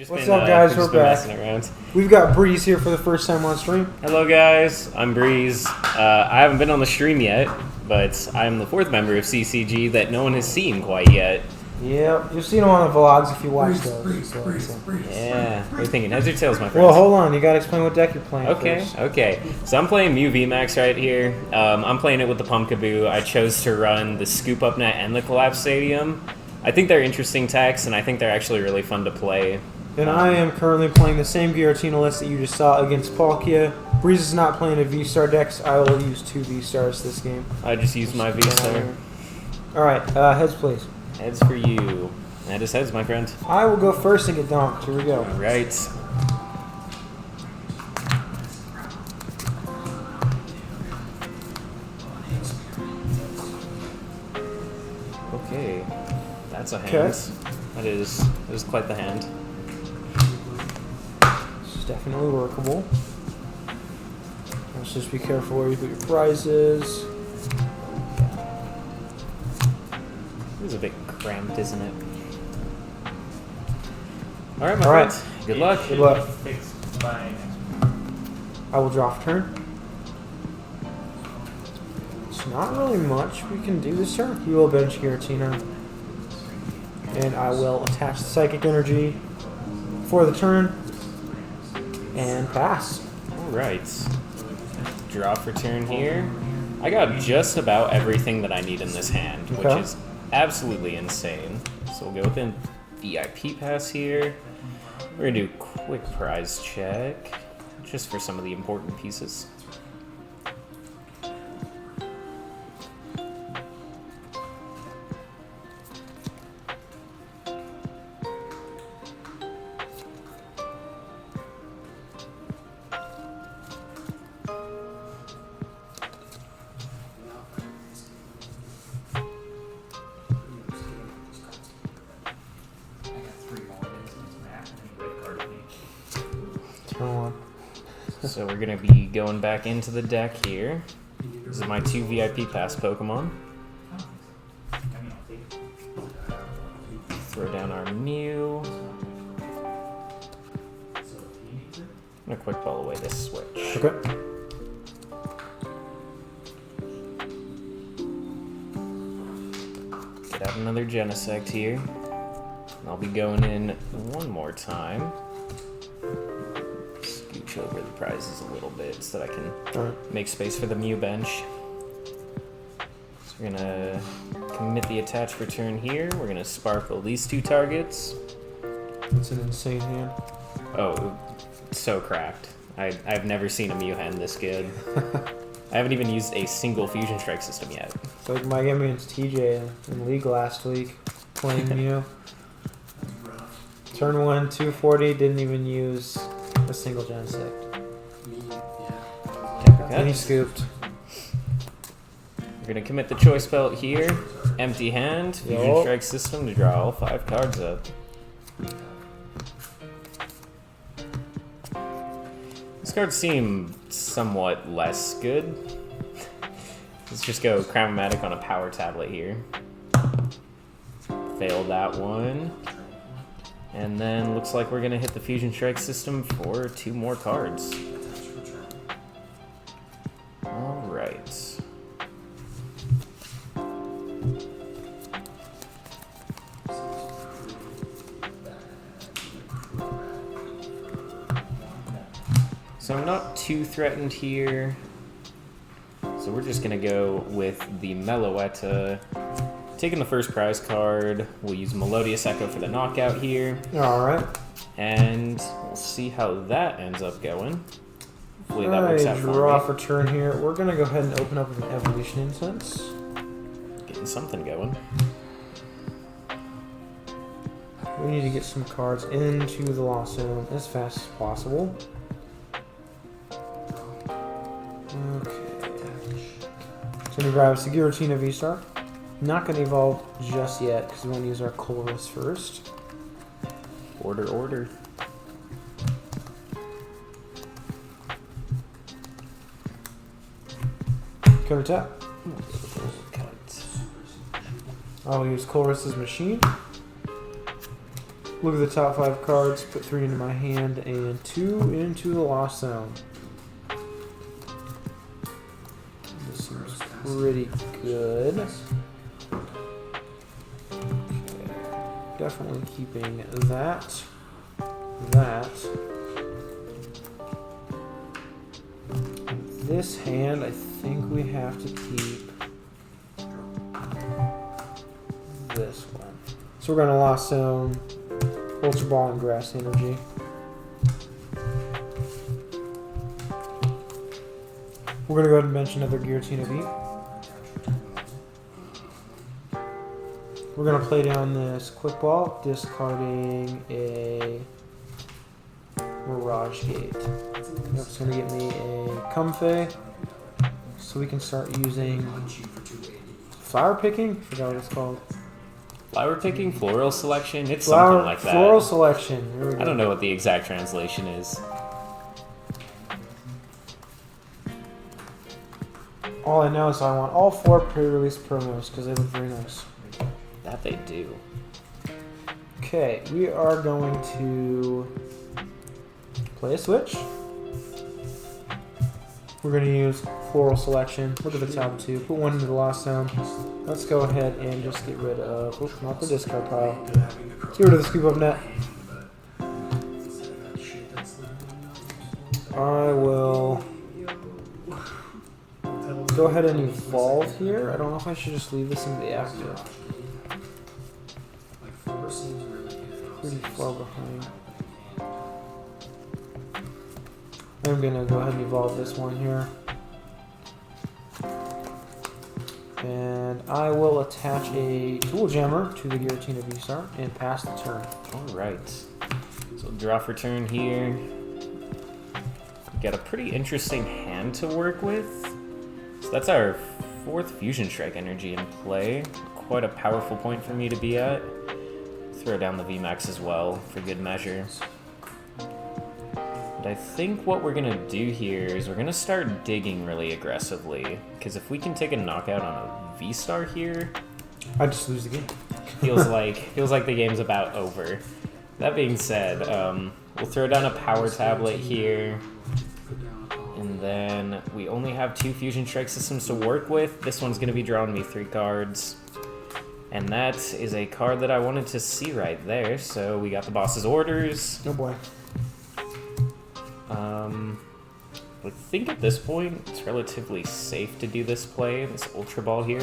just What's been, up, guys? We're back. messing around. We've got Breeze here for the first time on stream. Hello, guys. I'm Breeze. I haven't been on the stream yet, but I'm the fourth member of CCG that no one has seen quite yet. Yep, you've seen them on the vlogs if you watch those. Yeah. What are you thinking? Heads or tails, my friend? Well, hold on. You gotta explain what deck you're playing first. Okay. So I'm playing Mew VMAX right here. I'm playing it with the Pumpkaboo. I chose to run the Scoop Up Net and the Collapse Stadium. I think they're interesting techs, and I think they're actually really fun to play. And I am currently playing the same Giratina list that you just saw against Palkia. Breeze is not playing a V-Star deck, so I will use 2 V-Stars this game. I just used my V-Star. Alright, heads please. Heads for you. That is heads, my friend. I will go first and get donked. Here we go. Right. Okay. That's a hand. Okay. That is quite the hand. This is definitely workable. Let's just be careful where you put your prizes. It is a bit cramped, isn't it? Alright, my friend. Good luck. Good luck. I will draw for turn. It's not really much we can do this turn. He will bench Giratina. And I will attach the Psychic Energy for the turn. And pass. Alright. Draw for turn here. I got just about everything that I need in this hand, which is absolutely insane. So we'll go with a VIP pass here. We're going to do a quick prize check, just for some of the important pieces. So we're going to be going back into the deck here. These are my 2 VIP pass Pokemon. Throw down our Mew. I'm going to quick ball away this switch. Okay. Get out another Genesect here. And I'll be going in one more time. Scooch over the prizes a little bit so that I can make space for the Mew bench. So we're gonna commit the attach for turn here. We're gonna sparkle these 2 targets. It's an insane hand. Oh, it's so cracked. I've never seen a Mew hand this good. I haven't even used a single Fusion Strike system yet. It's like my game against TJ in League last week, playing Mew. Turn 1, 240, didn't even use a single Genesect. And he scooped. We're going to commit the Choice Belt here. Empty hand, Fusion Strike system to draw all 5 cards up. These cards seem somewhat less good. Let's just go Cramomatic on a power tablet here. Failed that one. And then looks like we're going to hit the Fusion Strike system for 2 more cards. Alright. So I'm not too threatened here. So we're just going to go with the Meloetta. Taking the first prize card, we'll use Melodious Echo for the knockout here. Alright. And we'll see how that ends up going. Hopefully that works out for me. Draw for turn here. We're going to go ahead and open up with an Evolution Incense. Getting something going. We need to get some cards into the Lost Zone as fast as possible. Okay. So we grab us the Giratina VStar. Not going to evolve just yet because we want to use our Colress first. Order. Counter tap. I'll use Colress's machine. Look at the top 5 cards, put 3 into my hand and 2 into the Lost Zone. This seems pretty good. Okay. Definitely keeping that. This hand, I think we have to keep this one. So we're going to Lost Zone, Ultra Ball, and Grass Energy. We're going to go ahead and bench another Giratina V. We're going to play down this Quick Ball, discarding a Mirage Gate. That's going to get me a Comfey, so we can start using flower picking. Forgot what it's called. Flower picking, floral selection. It's Flower, something like that. Floral selection. Here we go. I don't know what the exact translation is. All I know is I want all 4 pre-release promos because they look very nice. That they do. Okay, we are going to play a switch. We're going to use floral selection. Look at the top 2. Put 1 into the Lost Zone. Let's go ahead and just get rid of, oops, not the discard pile. Let's get rid of the Scoop Up Net. I will go ahead and evolve here. I don't know if I should just leave this in the active. Pretty far behind. I'm gonna go ahead and evolve this one here. And I will attach a Tool Jammer to the Giratina VStar and pass the turn. Alright. So draw for turn here. Got a pretty interesting hand to work with. So that's our 4th Fusion Strike energy in play. Quite a powerful point for me to be at. Throw down the VMAX as well for good measure. But I think what we're gonna do here is we're gonna start digging really aggressively. Because if we can take a knockout on a VStar here, I just lose the game. feels like the game's about over. That being said, we'll throw down a power tablet here. And then we only have 2 Fusion Strike systems to work with. This one's gonna be drawing me 3 cards. And that is a card that I wanted to see right there. So we got the boss's orders. Oh boy. I think at this point it's relatively safe to do this play, this Ultra Ball here.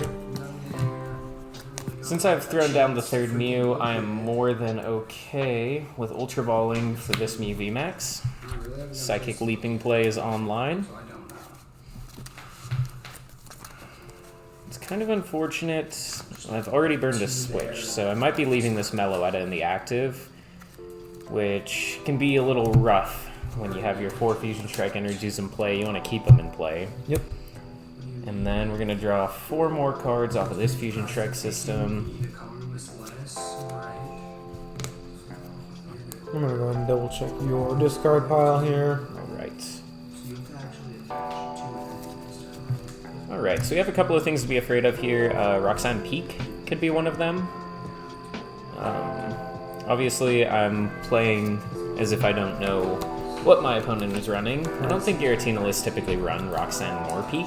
Since I've thrown down the 3rd Mew, I am more than okay with Ultra Balling for this Mew VMAX. Psychic Leaping play is online. It's kind of unfortunate. I've already burned a switch, so I might be leaving this Meloetta in the active, which can be a little rough when you have your 4 Fusion Strike energies in play. You want to keep them in play. Yep. And then we're going to draw 4 more cards off of this Fusion Strike system. I'm going to go ahead and double check your discard pile here. Alright, so we have a couple of things to be afraid of here. Roxanne Peak could be one of them. Obviously, I'm playing as if I don't know what my opponent is running. I don't think Giratina lists typically run Roxanne nor Peak,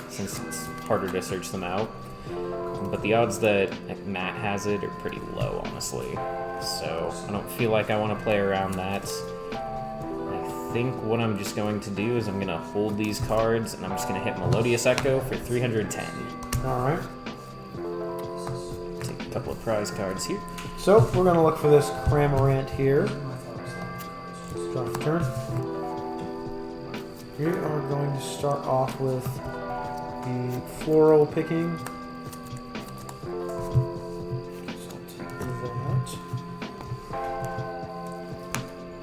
since it's harder to search them out. But the odds that Matt has it are pretty low, honestly. So I don't feel like I want to play around that. I think what I'm just going to do is I'm going to hold these cards, and I'm just going to hit Melodious Echo for 310. Alright. Take a couple of prize cards here. So, we're going to look for this Cramorant here. Draw for turn. We are going to start off with the floral picking. So I'll take that.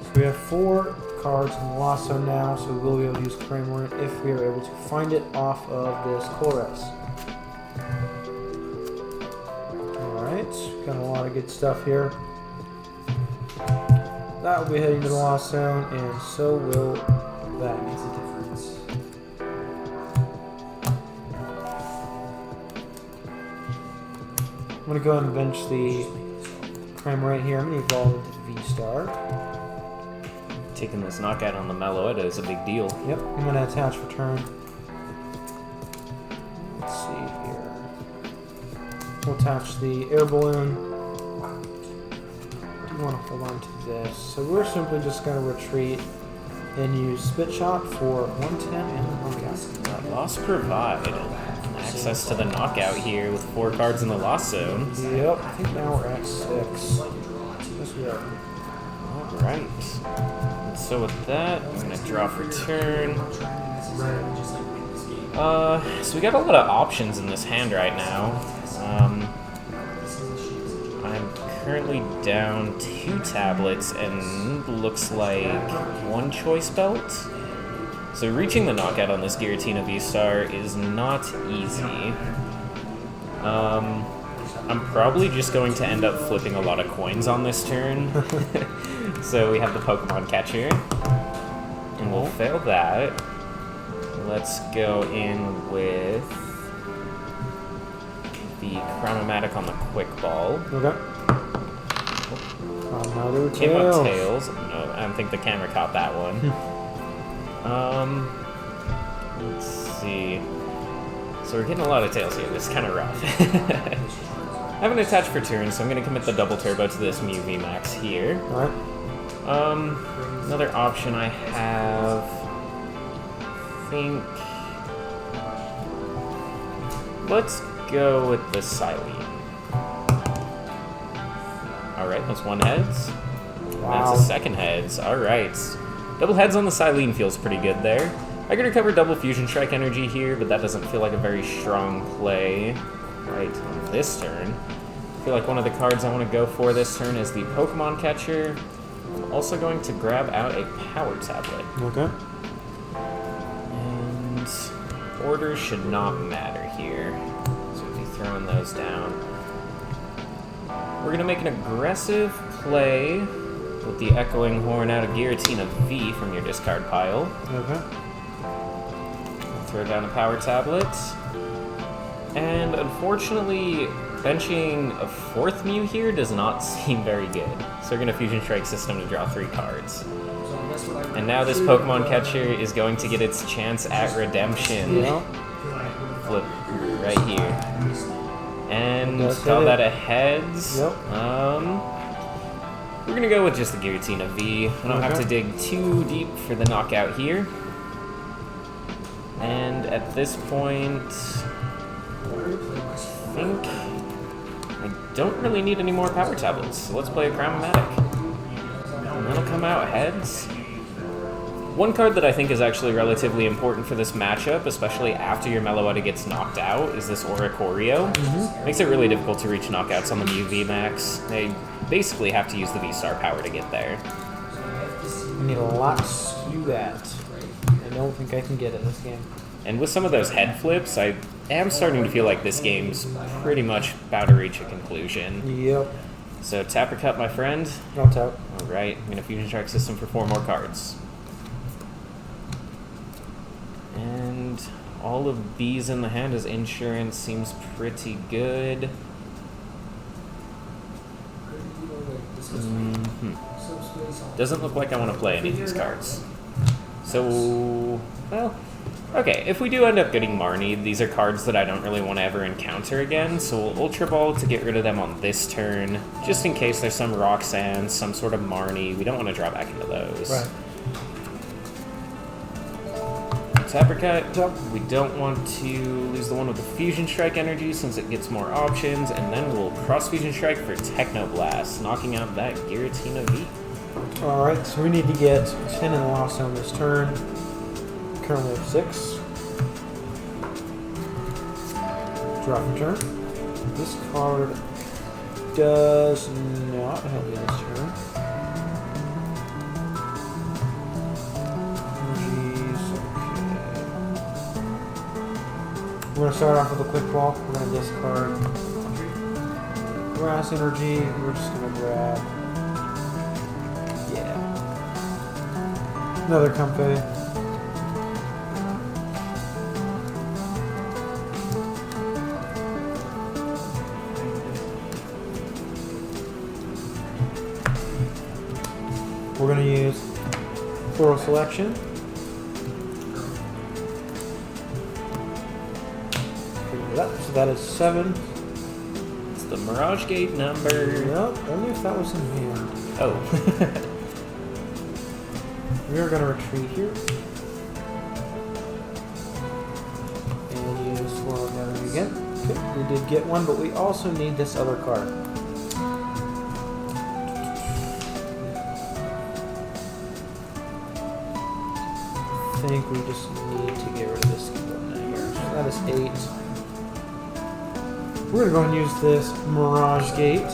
So we have 4 cards in the Lost Zone now, so we will be able to use Cramorant if we are able to find it off of this Colress. Alright, got a lot of good stuff here. That will be heading to the Lost Zone, and so will that. Makes a difference. I'm going to go ahead and bench the Cramorant here. I'm going to evolve into V-Star. Taking this knockout on the Meloetta is a big deal. Yep, I'm going to attach for turn. Let's see here. We'll attach the air balloon. Do want to hold on to this. So we're simply just going to retreat and use Spit Shot for 110 and a knockout. Loss provide. Access to the knockout here with 4 cards in the loss zone. Yep, I think now we're at 6. Yes, we are. Alright. And so with that, I'm going to draw for turn. So we got a lot of options in this hand right now. I'm currently down 2 tablets and looks like 1 choice belt. So reaching the knockout on this Giratina VStar is not easy. I'm probably just going to end up flipping a lot of coins on this turn. So we have the Pokemon catcher, and we'll fail that. Let's go in with the Chronomatic on the Quick Ball. Okay. Another Came up tails. tails. No, I don't think the camera caught that one. Let's see. So we're getting a lot of tails here. This is kind of rough. I haven't attached for turn, so I'm going to commit the double turbo to this Mew VMAX here. Alright. Another option I have, I think, let's go with the Silene. Alright, that's 1 heads. Wow. That's a 2nd heads. Alright. Double heads on the Silene feels pretty good there. I could recover double Fusion Strike energy here, but that doesn't feel like a very strong play right on this turn. I feel like one of the cards I want to go for this turn is the Pokemon Catcher. I'm also going to grab out a Power Tablet. Okay. And orders should not matter here. So we'll be throwing those down. We're going to make an aggressive play with the Echoing Horn out of Giratina V from your discard pile. Okay. Throw down a Power Tablet. And unfortunately, benching a 4th Mew here does not seem very good. So we're going to Fusion Strike System to draw 3 cards. And now this Pokemon Catcher is going to get its chance at redemption. Yep. Flip right here. And Does call hit that it. a heads. Yep. We're going to go with just the Giratina V. I don't have to dig too deep for the knockout here. And at this point, I think I don't really need any more Power Tablets, so let's play a Chronomatic. And that'll come out heads. One card that I think is actually relatively important for this matchup, especially after your Meloetta gets knocked out, is this Oricorio. Makes it really difficult to reach knockouts on the Mew VMAX. They basically have to use the V-Star power to get there. I need a lot to skew that. I don't think I can get it this game. And with some of those head flips, I am starting to feel like this game's pretty much about to reach a conclusion. Yep. So tap or cut, my friend. I'll tap. Alright, I'm going to Fusion Strike System for 4 more cards. And all of these in the hand as insurance seems pretty good. Doesn't look like I want to play any of these cards. So, well, okay, if we do end up getting Marnie, these are cards that I don't really want to ever encounter again, so we'll Ultra Ball to get rid of them on this turn, just in case there's some Roxanne, some sort of Marnie. We don't want to draw back into those. Right. Tap or cut. We don't want to lose the one with the Fusion Strike energy since it gets more options, and then we'll Cross Fusion Strike for Techno Blast, knocking out that Giratina V. Alright, so we need to get 10 in the loss zone this turn. Currently have 6. Draw for turn. This card does not help me this turn. We're going to start off with a quick ball. We're going to discard grass energy. We're just going to grab, another Comfey. We're going to use Floral Selection. So that is 7. It's the Mirage Gate number. Nope, only if that was in hand. Oh. We are going to retreat here. And use Floral Gathering again. Okay, we did get one, but we also need this other card. I think we just need to get rid of this one here. So that is 8. We're going to go and use this Mirage Gate.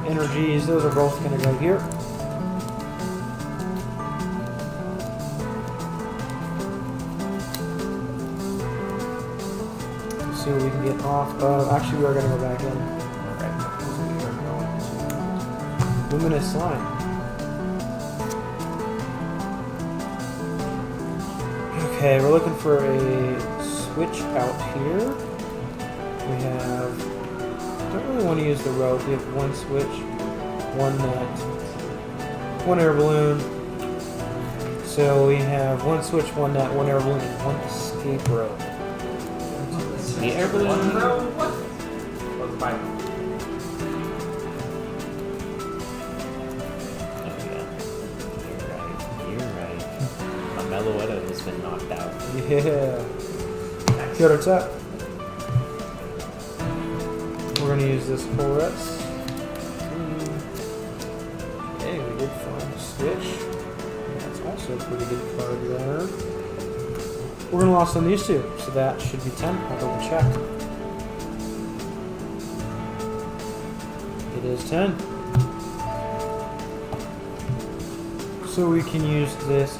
Energies, those are both going to go here. Let's see what we can get off of. Actually, we are going to go back in. Luminous Slime. Okay, we're looking for a switch out here. We have... don't really want to use the rope. We have one switch, one net, one air balloon. So we have one switch, one net, one air balloon, and one escape rope. The air balloon. Meloetta has been knocked out. Yeah. Good attack. We're going to use this Colress. Okay, we did find a switch. That's also a pretty good card there. We're going to lost on these two, so that should be 10. I'll double check. It is 10. So we can use this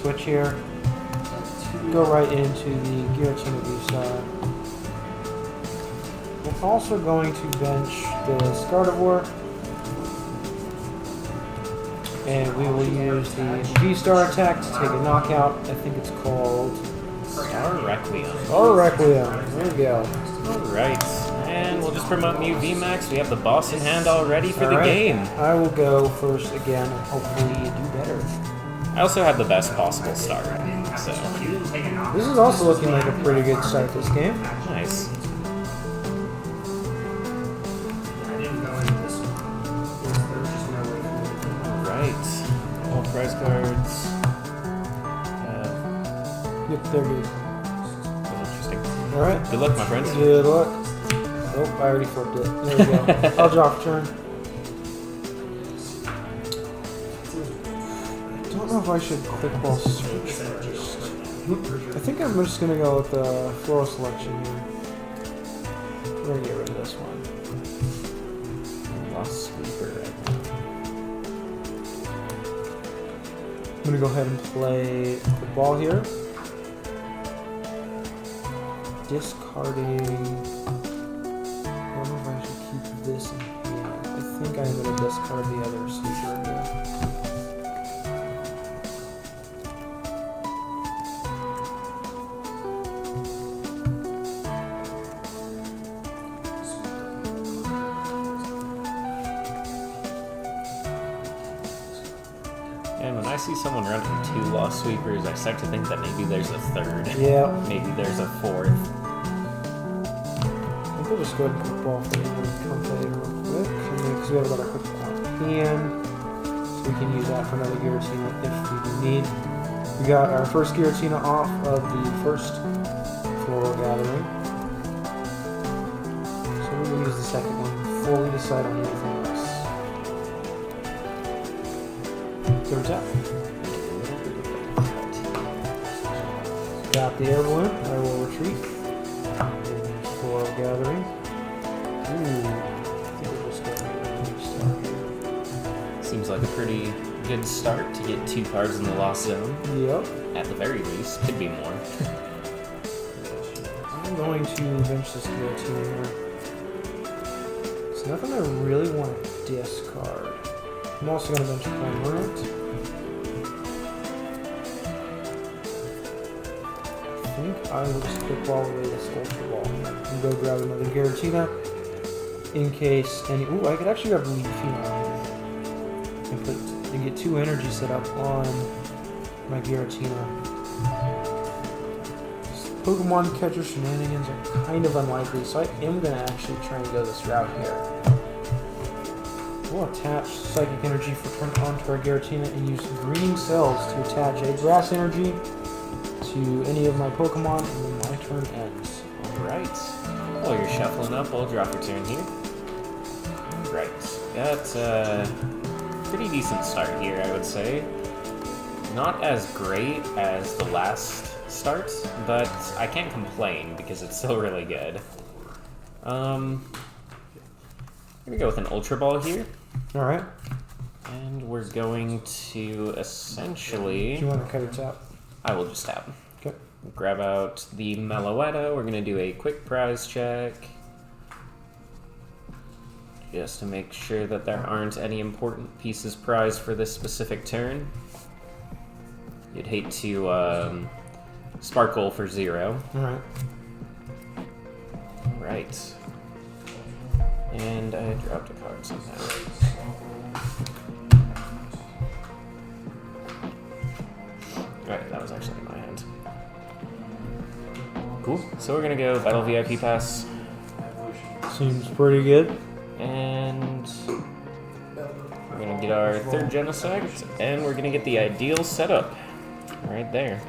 switch here, go right into the Giratina VStar. We're also going to bench this Gardevoir, and we will use the VStar attack to take a knockout. I think it's called Star Requiem. Star Requiem. There we go. Alright, and we'll just promote Mew VMAX. We have the boss in hand already for the game. I will go first again and hopefully do better. I also have the best possible start, so... This is also looking like a pretty good start this game. Nice. Alright. All prize cards. Yep, they're good. Interesting. Alright. Good luck, my friends. Good luck. Oh, I already flipped it. There we go. I'll draw for turn. I don't know if I should quick ball search first. I think I'm just gonna go with the floral selection here. We're gonna get rid of this one. Lost sweeper right I'm gonna go ahead and play the ball here. Discarding. I don't know if I should keep this in here. I think I'm gonna discard the other sweeper here. And when I see someone running 2 lost sweepers, I start to think that maybe there's a third. Yeah. Maybe there's a fourth. I think we'll just go ahead and quick ball for Comfey real quick. Because we have a lot of quick ball hand. So we can use that for another Giratina if we do need. We got our first Giratina off of the first floral gathering. So we will use the second one before we decide on anything else. Third tap. Got the air balloon. I will retreat. Floral gathering. Ooh. I think we'll just go ahead and start here. Seems like a pretty good start to get 2 cards in the lost zone. Yep. At the very least. Could be more. I'm going to bench this Giratina here. There's nothing I really want to discard. I'm also going to bench Cramorant. I think I will just quick ball away this Ultra Ball and go grab another Giratina. in case any. Ooh, I could actually grab Leafeon and get 2 energy set up on my Giratina. Pokemon catcher shenanigans are kind of unlikely, so I am going to actually try and go this route here. We'll attach Psychic Energy for turn onto our Giratina and use Greening Cells to attach a Grass Energy to any of my Pokemon, and then my turn ends. Alright. While you're shuffling up, I'll drop your turn here. Right. Got a pretty decent start here, I would say. Not as great as the last start, but I can't complain because it's still really good. I'm gonna go with an Ultra Ball here. Alright. And we're going to essentially... Do you want to cut it tap? I will just tap. Okay. Grab out the Meloetta. We're gonna do a quick prize check. Just to make sure that there aren't any important pieces prized for this specific turn. You'd hate to sparkle for 0. Alright. Right. And I dropped a card somehow. Right, that was actually in my hand. Cool. So we're gonna go Battle VIP Pass. Seems pretty good. And we're gonna get our 3rd Genesect, and we're gonna get the ideal setup right there.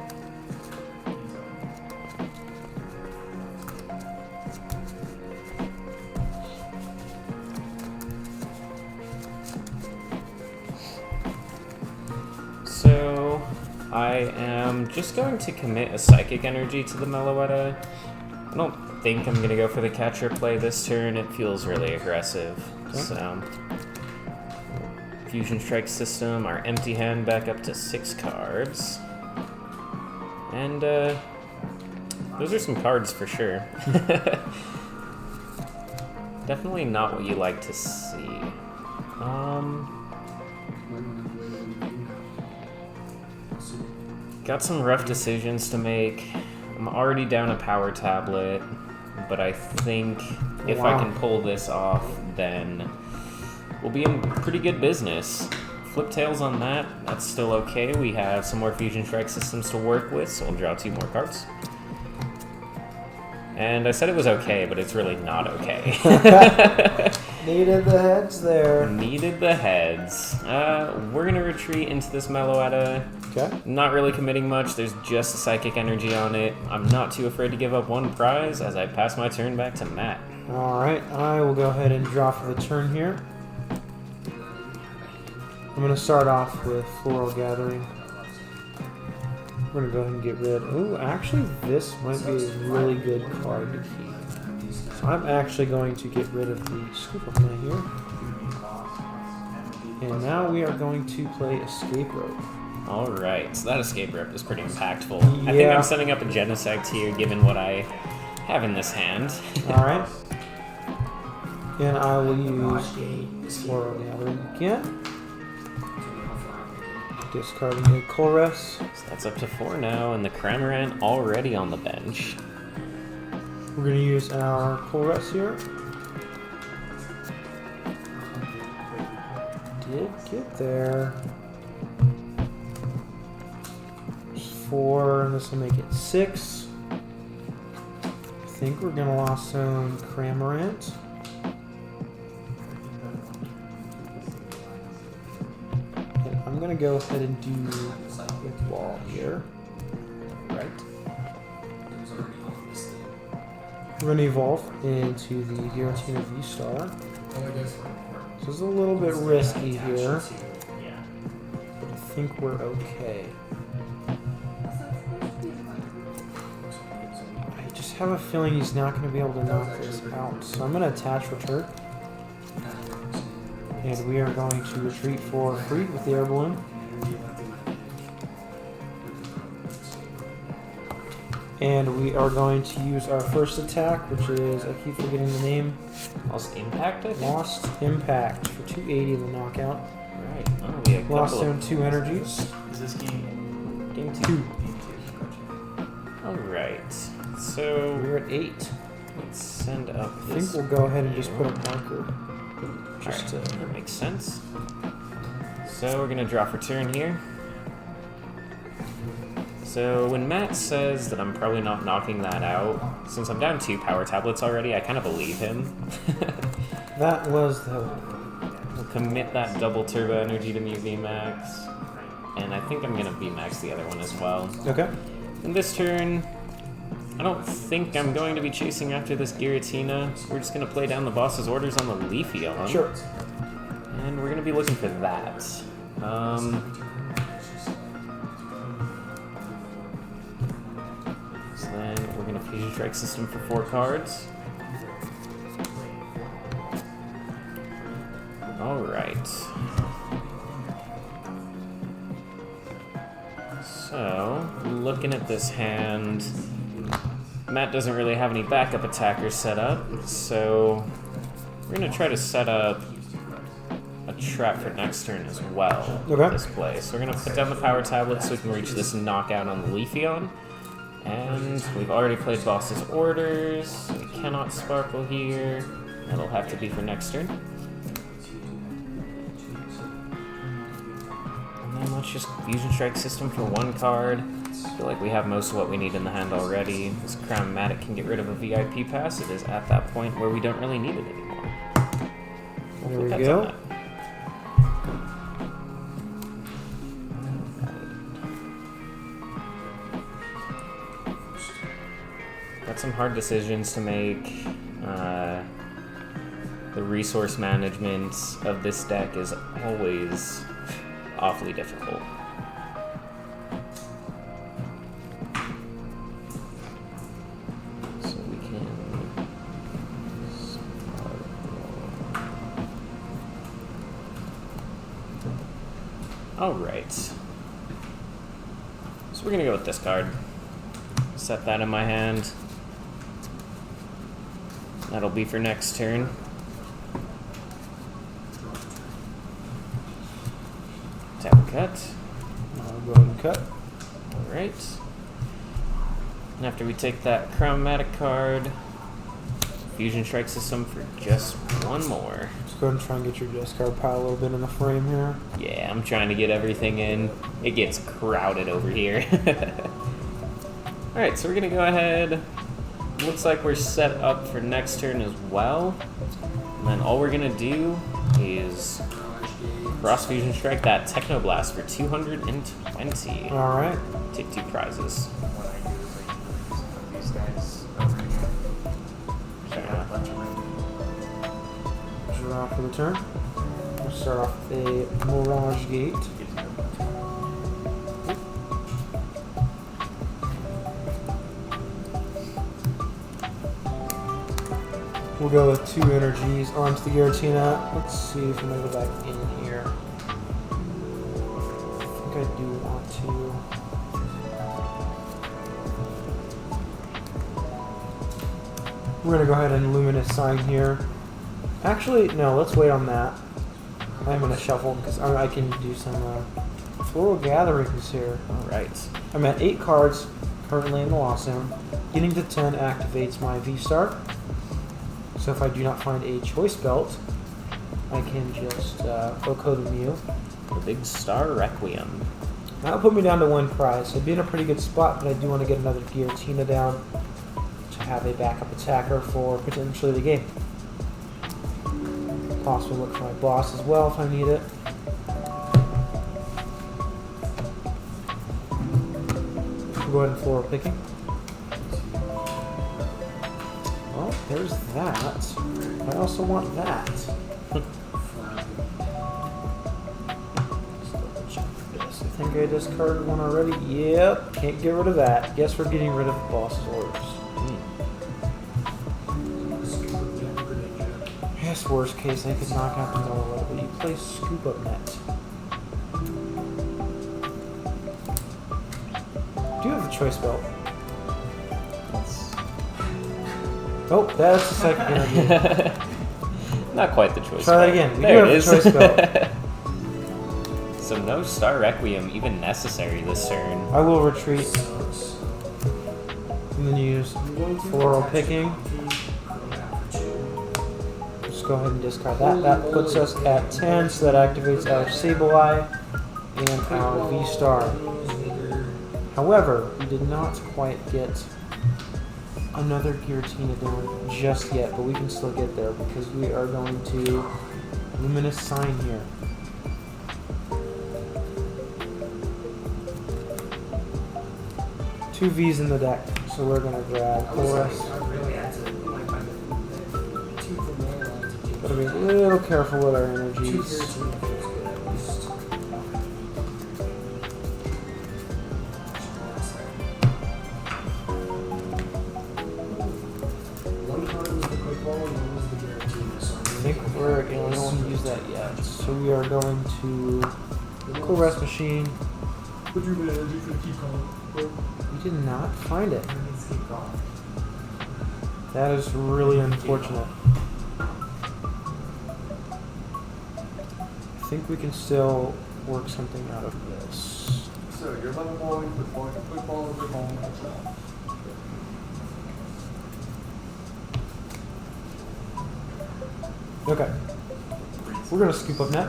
So I am just going to commit a Psychic Energy to the Meloetta. I don't think I'm gonna go for the catcher play this turn. It feels really aggressive. Okay. So Fusion Strike system, our empty hand back up to 6 cards. And those are some cards for sure. Definitely not what you like to see. Got some rough decisions to make. I'm already down a power tablet, but I think if I can pull this off, then we'll be in pretty good business. Flip tails on that, that's still okay. We have some more Fusion Strike systems to work with, so I'll draw 2 more cards. And I said it was okay, but it's really not okay. Needed the heads there. Needed the heads. We're gonna retreat into this Meloetta. Okay. Not really committing much, there's just a Psychic Energy on it. I'm not too afraid to give up 1 prize as I pass my turn back to Matt. Alright, I will go ahead and draw for the turn here. I'm going to start off with Floral Gathering. I'm going to go ahead and get rid. Ooh, actually, this might be a really good card to keep. So I'm actually going to get rid of the Scooper Play here. And now we are going to play Escape Rope. Alright, so that Escape Rope is pretty impactful. Yeah. I think I'm setting up a Genesect here, given what I have in this hand. Alright. And I will use Floral Gathering again. Discarding a Colress. So that's up to 4 now, and the Cramorant already on the bench. We're going to use our Colress here. Did get there. 4, and this will make it 6. I think we're going to lost zone Cramorant. And I'm going to go ahead and do a wall here. Right. We're going to evolve into the Giratina VStar. This is a little bit risky here, but I think we're okay. I just have a feeling he's not going to be able to knock this out, so I'm going to attach return. And we are going to retreat for free with the air balloon. And we are going to use our first attack, which is, I keep forgetting the name. Lost Impact, I think? Lost Impact for 280 the knockout. Right. Oh, we have Lost zone 2 energies. Is this game? Game 2. Two. Alright. So We're at 8. Let's send up I this. think we'll go ahead and just put a marker. Just Alright, that makes sense. So we're gonna draw for turn here. So when Matt says that I'm probably not knocking that out, since I'm down 2 power tablets already, I kind of believe him. That was the... We'll commit that double turbo energy to Mew VMAX. And I think I'm gonna VMAX the other one as well. Okay. In this turn, I don't think I'm going to be chasing after this Giratina. We're just gonna play down the boss's orders on the Leafeon. Sure. And we're gonna be looking for that. So then we're gonna Fusion Strike System for 4 cards. Alright. So, looking at this hand, Matt doesn't really have any backup attackers set up, so we're gonna try to set up a trap for next turn as well. Okay. This play. So we're gonna put down the power tablet so we can reach this knockout on the Leafeon. And we've already played boss's orders. We cannot sparkle here. That'll have to be for next turn. And then let's just Fusion Strike System for 1 card. I feel like we have most of what we need in the hand already. This Cramorant can get rid of a VIP pass. It is at that point where we don't really need it anymore. There we go. Got some hard decisions to make. The resource management of this deck is always awfully difficult. So we can... Alright. So we're gonna go with this card. Set that in my hand. That'll be for next turn. Tap cut. I'll go ahead and cut. Alright. And after we take that Chromatic card, Fusion Strike System for just 1 more. Let's go ahead and try and get your discard pile a little bit in the frame here. Yeah, I'm trying to get everything in. It gets crowded over here. Alright, so we're gonna go ahead. Looks like we're set up for next turn as well. And then all we're gonna do is Cross Fusion Strike that Techno Blast for 220. Alright. Take 2 prizes. Draw for the turn. We'll start off with a Mirage Gate. We'll go with 2 energies onto the Giratina. Let's see if I'm gonna go back in here. I think I do want to. We're gonna go ahead and Luminous Sign here. Actually, no, let's wait on that. I'm gonna shuffle because I can do some Floral Gatherings here. Alright. I'm at 8 cards currently in the loss zone. Getting to 10 activates my V-Star. So if I do not find a choice belt, I can just Voco the Mew. The Big Star Requiem. That'll put me down to 1 prize. So I'd be in a pretty good spot, but I do want to get another Giratina down to have a backup attacker for potentially the game. Possibly look for my boss as well if I need it. We'll go ahead and floral picking. Well, there's that. I also want that. I think I discarded one already. Yep, can't get rid of that. Guess we're getting rid of the boss's orders. Yes, worst case, I could knock out the Noah, but you play Scoop Up Net. Do you have the choice belt? Oh, that's the second energy. Not quite the choice Try that belt. again. We There do it have is. the choice belt. So no Star Requiem even necessary this turn. I will retreat. And then use floral picking. just go ahead and discard that. That puts us at 10, so that activates our Sableye and our V-Star. However, we did not quite get another Giratina down just yet, but we can still get there because we are going to Luminous Sign here. Two V's in the deck, so we're going to grab Colress. Gotta be a little careful with our energies. I think we're going to want to use that yet. So we are going to Colress Machine. We did not find it. That is really unfortunate. I think we can still work something out of this. So you're level balling, quick ball, quick ball. Okay. We're gonna scoop up net.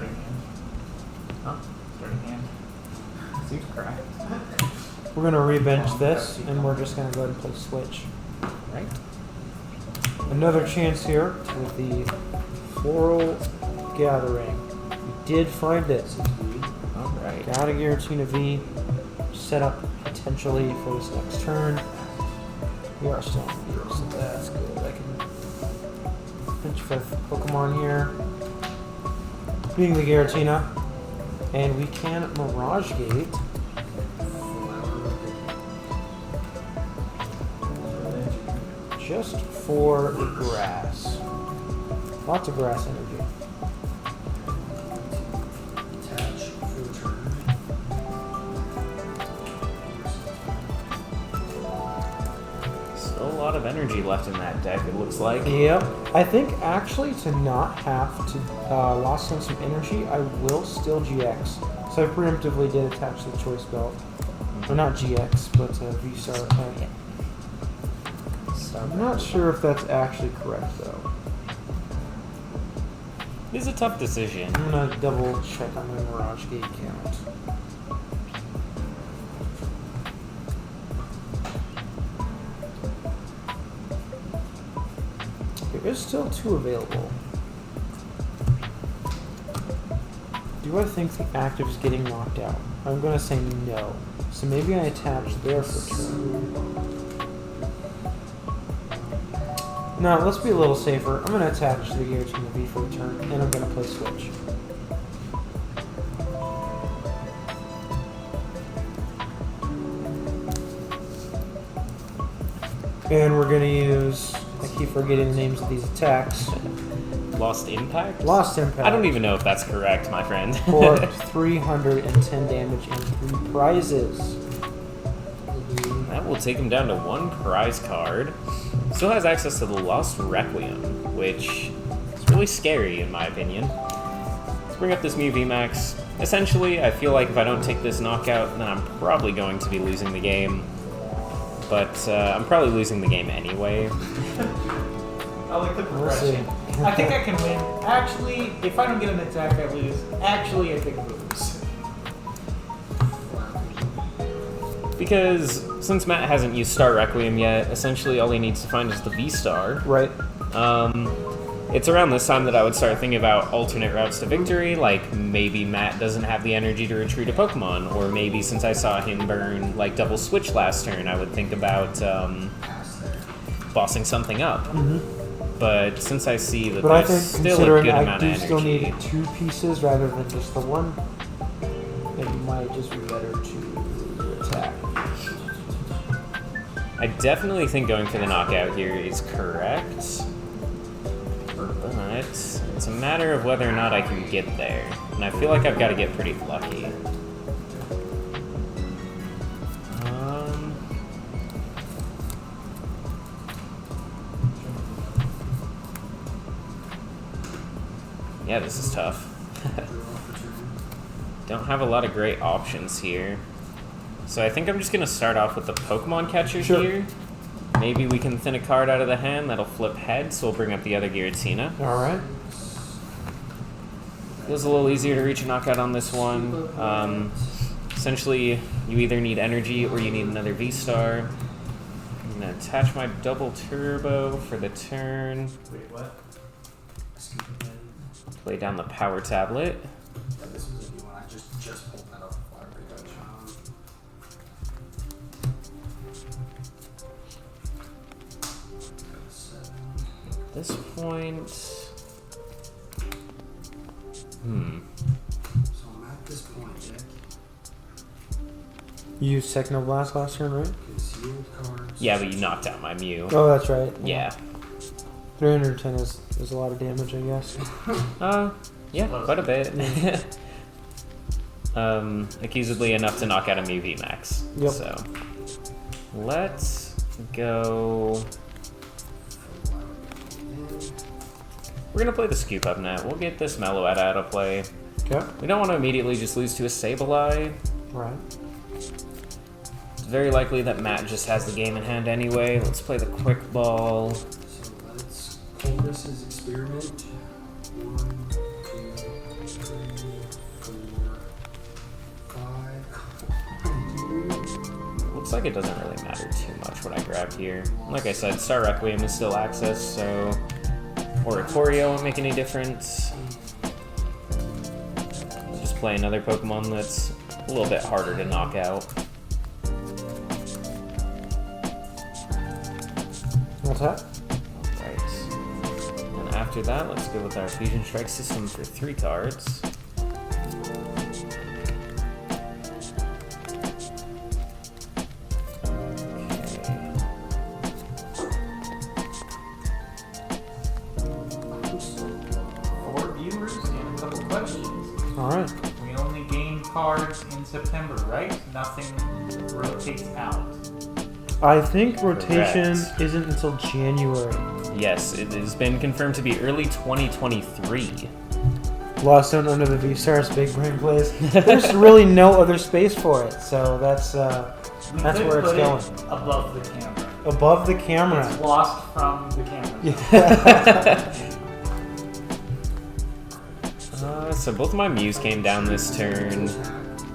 Huh? Starting hand. Seems correct. We're gonna rebench this, and we're just gonna go ahead and play switch. Right? Another chance here with the Floral Gathering. We did find it. Alright. Got a Giratina V set up potentially for this next turn. We are still on the field, so that's good. I can pinch fifth Pokemon here. Being the Giratina. And we can Mirage Gate. Just for the grass. Lots of grass energy. Attach for turn. Still a lot of energy left in that deck, it looks like. Yep. I think actually to not have to lost on some energy, I will still GX. So I preemptively did attach the choice belt. Or not GX, but VStar. I'm not sure if that's actually correct though. It's a tough decision. I'm gonna double check on my Mirage Gate count. There is still 2 available. Do I think the active is getting knocked out? I'm gonna say no. So maybe I attach there for turn. No, let's be a little safer. I'm gonna attach the Giratina V for the turn, and I'm gonna play switch. And we're gonna use, I keep forgetting the names of these attacks. Lost Impact? Lost Impact. I don't even know if that's correct, my friend. For 310 damage and 3 prizes. That will take him down to 1 prize card. Still has access to the Lost Requiem, which is really scary in my opinion. Let's bring up this Mew VMAX. Essentially, I feel like if I don't take this knockout, then I'm probably going to be losing the game. But I'm probably losing the game anyway. I like the We'll see. progression. I think I can win. Actually, if I don't get an attack, I lose. Actually, I think I lose. Because since Matt hasn't used Star Requiem yet, essentially all he needs to find is the V-Star. Right. It's around this time that I would start thinking about alternate routes to victory, like maybe Matt doesn't have the energy to retreat a Pokemon, or maybe since I saw him burn like double switch last turn, I would think about bossing something up. But since I see that But I there's think still a considering good I amount do of still energy, need 2 pieces rather than just the 1, it might just be better to attack. I definitely think going for the knockout here is correct. But it's a matter of whether or not I can get there. And I feel like I've got to get pretty lucky. Yeah, this is tough. Don't have a lot of great options here. So I think I'm just going to start off with the Pokemon catcher Sure. here. Maybe we can thin a card out of the hand that'll flip heads, so we'll bring up the other Giratina. Alright. Feels a little easier to reach a knockout on this one. Essentially, you either need energy or you need another V-Star. I'm going to attach my double turbo for the turn. Wait, what? Play down the power tablet. Yeah, this was a new one. I just pulled that up before I read At this point... So I'm at this point, Dick. You used Technoblast last turn, right? Concealed cards. Yeah, but you knocked out my Mew. Oh, that's right. Yeah. 310 is a lot of damage, I guess. Yeah, quite a bit. Accusedly enough to knock out a Mew VMAX. Yep. So, let's go... We're going to play the Scoop Up net. We'll get this Meloetta out of play. Okay. We don't want to immediately just lose to a Sableye. Right. It's very likely that Matt just has the game in hand anyway. Let's play the Quick Ball. So let's Colress's experiment. 1, 2, 3, 4, 5. Looks like it doesn't really matter too much what I grab here. Like I said, Star Requiem is still access, so... Oratorio won't make any difference. We'll just play another Pokemon that's a little bit harder to knock out. What's that? Alright. And after that, let's go with our Fusion Strike system for 3 cards. Alright. We only gain cards in September, right? Nothing rotates out. I think rotation Correct. isn't until January. Yes, it has been confirmed to be early 2023. Lost Zone under the V-Stars, big brain plays. There's really no other space for it, so that's We That's could where it's put going. it above the camera. above the camera. It's lost from the camera. Yeah. So both of my Mews came down this turn.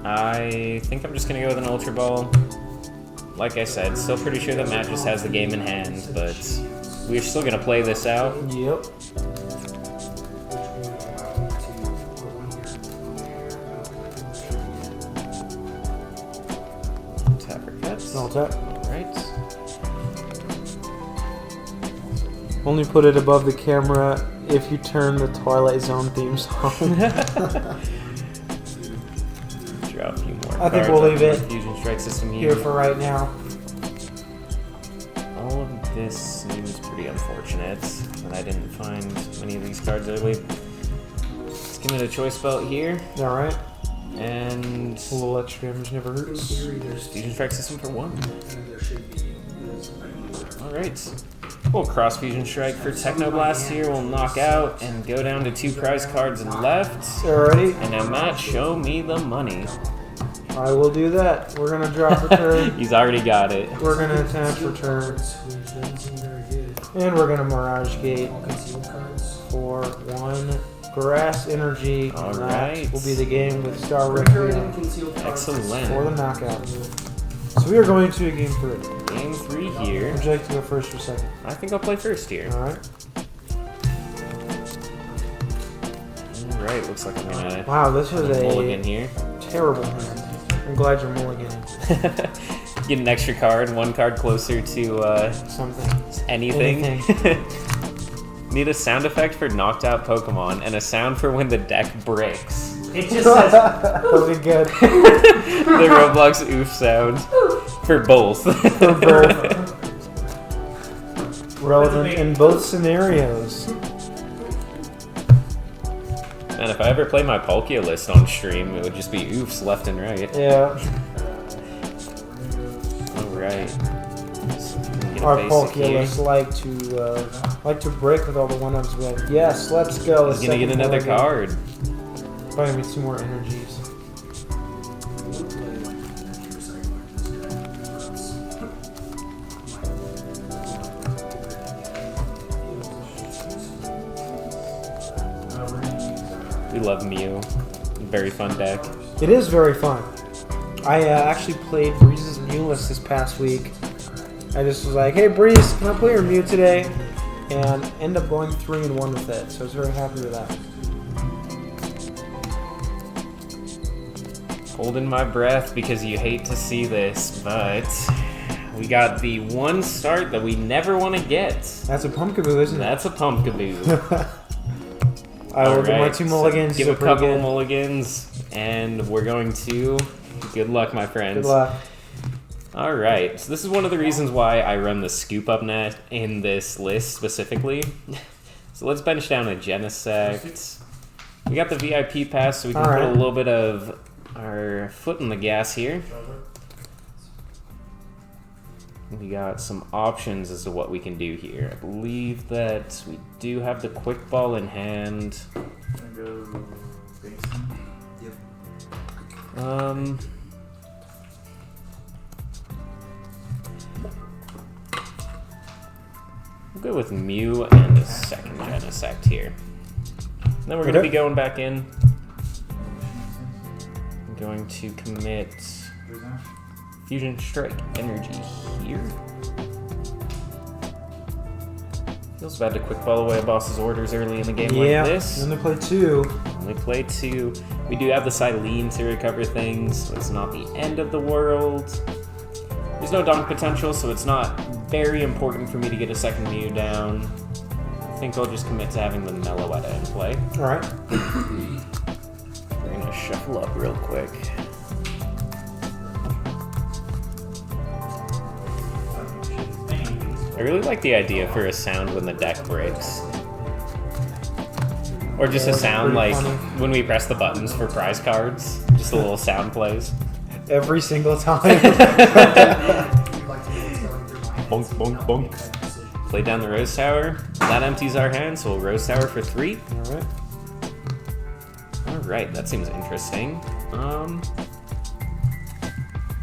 I think I'm just going to go with an Ultra Ball. Like I said, still pretty sure that Matt just has the game in hand, but we're still going to play this out. Yep. Tap for cuts. All tap. Alright. Only put it above the camera if you turn the Twilight Zone theme song. Draw a few more I think cards we'll on leave my it Fusion Strike system Here for right now. All of this seems pretty unfortunate that I didn't find many of these cards early. Let's give it a choice belt here, Alright. and A little extra damage never hurts. Fusion Strike system for 1. Alright. We'll cross Fusion Strike for Technoblast here. We'll knock out and go down to 2 prize cards left. Alrighty. And now Matt, show me the money. I will do that. We're gonna drop for turn. He's already got it. We're gonna attach for turn. And we're gonna Mirage Gate for 1 grass energy. All And right. that will be the game with Star Requiem Excellent. for the knockout. So we are going to game 3. Game 3 here. Would you like to go first or second? I think I'll play first here. Alright. Alright, looks like I'm gonna Wow, this was mulligan a here. terrible hand. I'm glad you're mulliganing. Get an extra card, 1 card closer to Something. anything. Need a sound effect for knocked out Pokemon and a sound for when the deck breaks. It just says, That'll be good. The Roblox oof sound. For both. For both. Relevant in both scenarios. Man, if I ever play my Palkia list on stream, it would just be oofs left and right. Yeah. Alright. Our Palkia like to break with all the 1-ups we have. Yes, let's go. He's gonna get another card. Probably need 2 more energies. We love Mew. Very fun deck. It is very fun. I actually played Breeze's Mew list this past week. I just was like, hey Breeze, can I play your Mew today? And end up going 3-1 with it. So I was very happy with that. Holding my breath because you hate to see this, but we got the one start that we never want to get. That's a Pumpkaboo, isn't it? That's a Pumpkaboo. I will do my 2 mulligans. Give a couple of mulligans, and we're going to... Good luck, my friends. Good luck. Alright, so this is one of the reasons why I run the scoop up net in this list specifically. So let's bench down a Genesect. We got the VIP pass, so we can put a little bit of our foot in the gas here. We got some options as to what we can do here. I believe that we do have the quick ball in hand. We'll go with Mew and a second Genesect here. And then we're going to be going back in. I'm going to commit Fusion Strike Energy here. Feels bad to quick ball away a boss's orders early in the game like this. Only play 2. Only play 2. We do have the Silene to recover things, so it's not the end of the world. There's no Donk potential, so it's not very important for me to get a second Mew down. I think I'll just commit to having the Meloetta in play. Alright. We're gonna shuffle up real quick. I really like the idea for a sound when the deck breaks. Or just a sound like when we press the buttons for prize cards. Just a little sound plays. Every single time. Bonk, bonk, bonk. Play down the Rose Tower. That empties our hand, so we'll Rose Tower for 3. Alright. Alright, that seems interesting.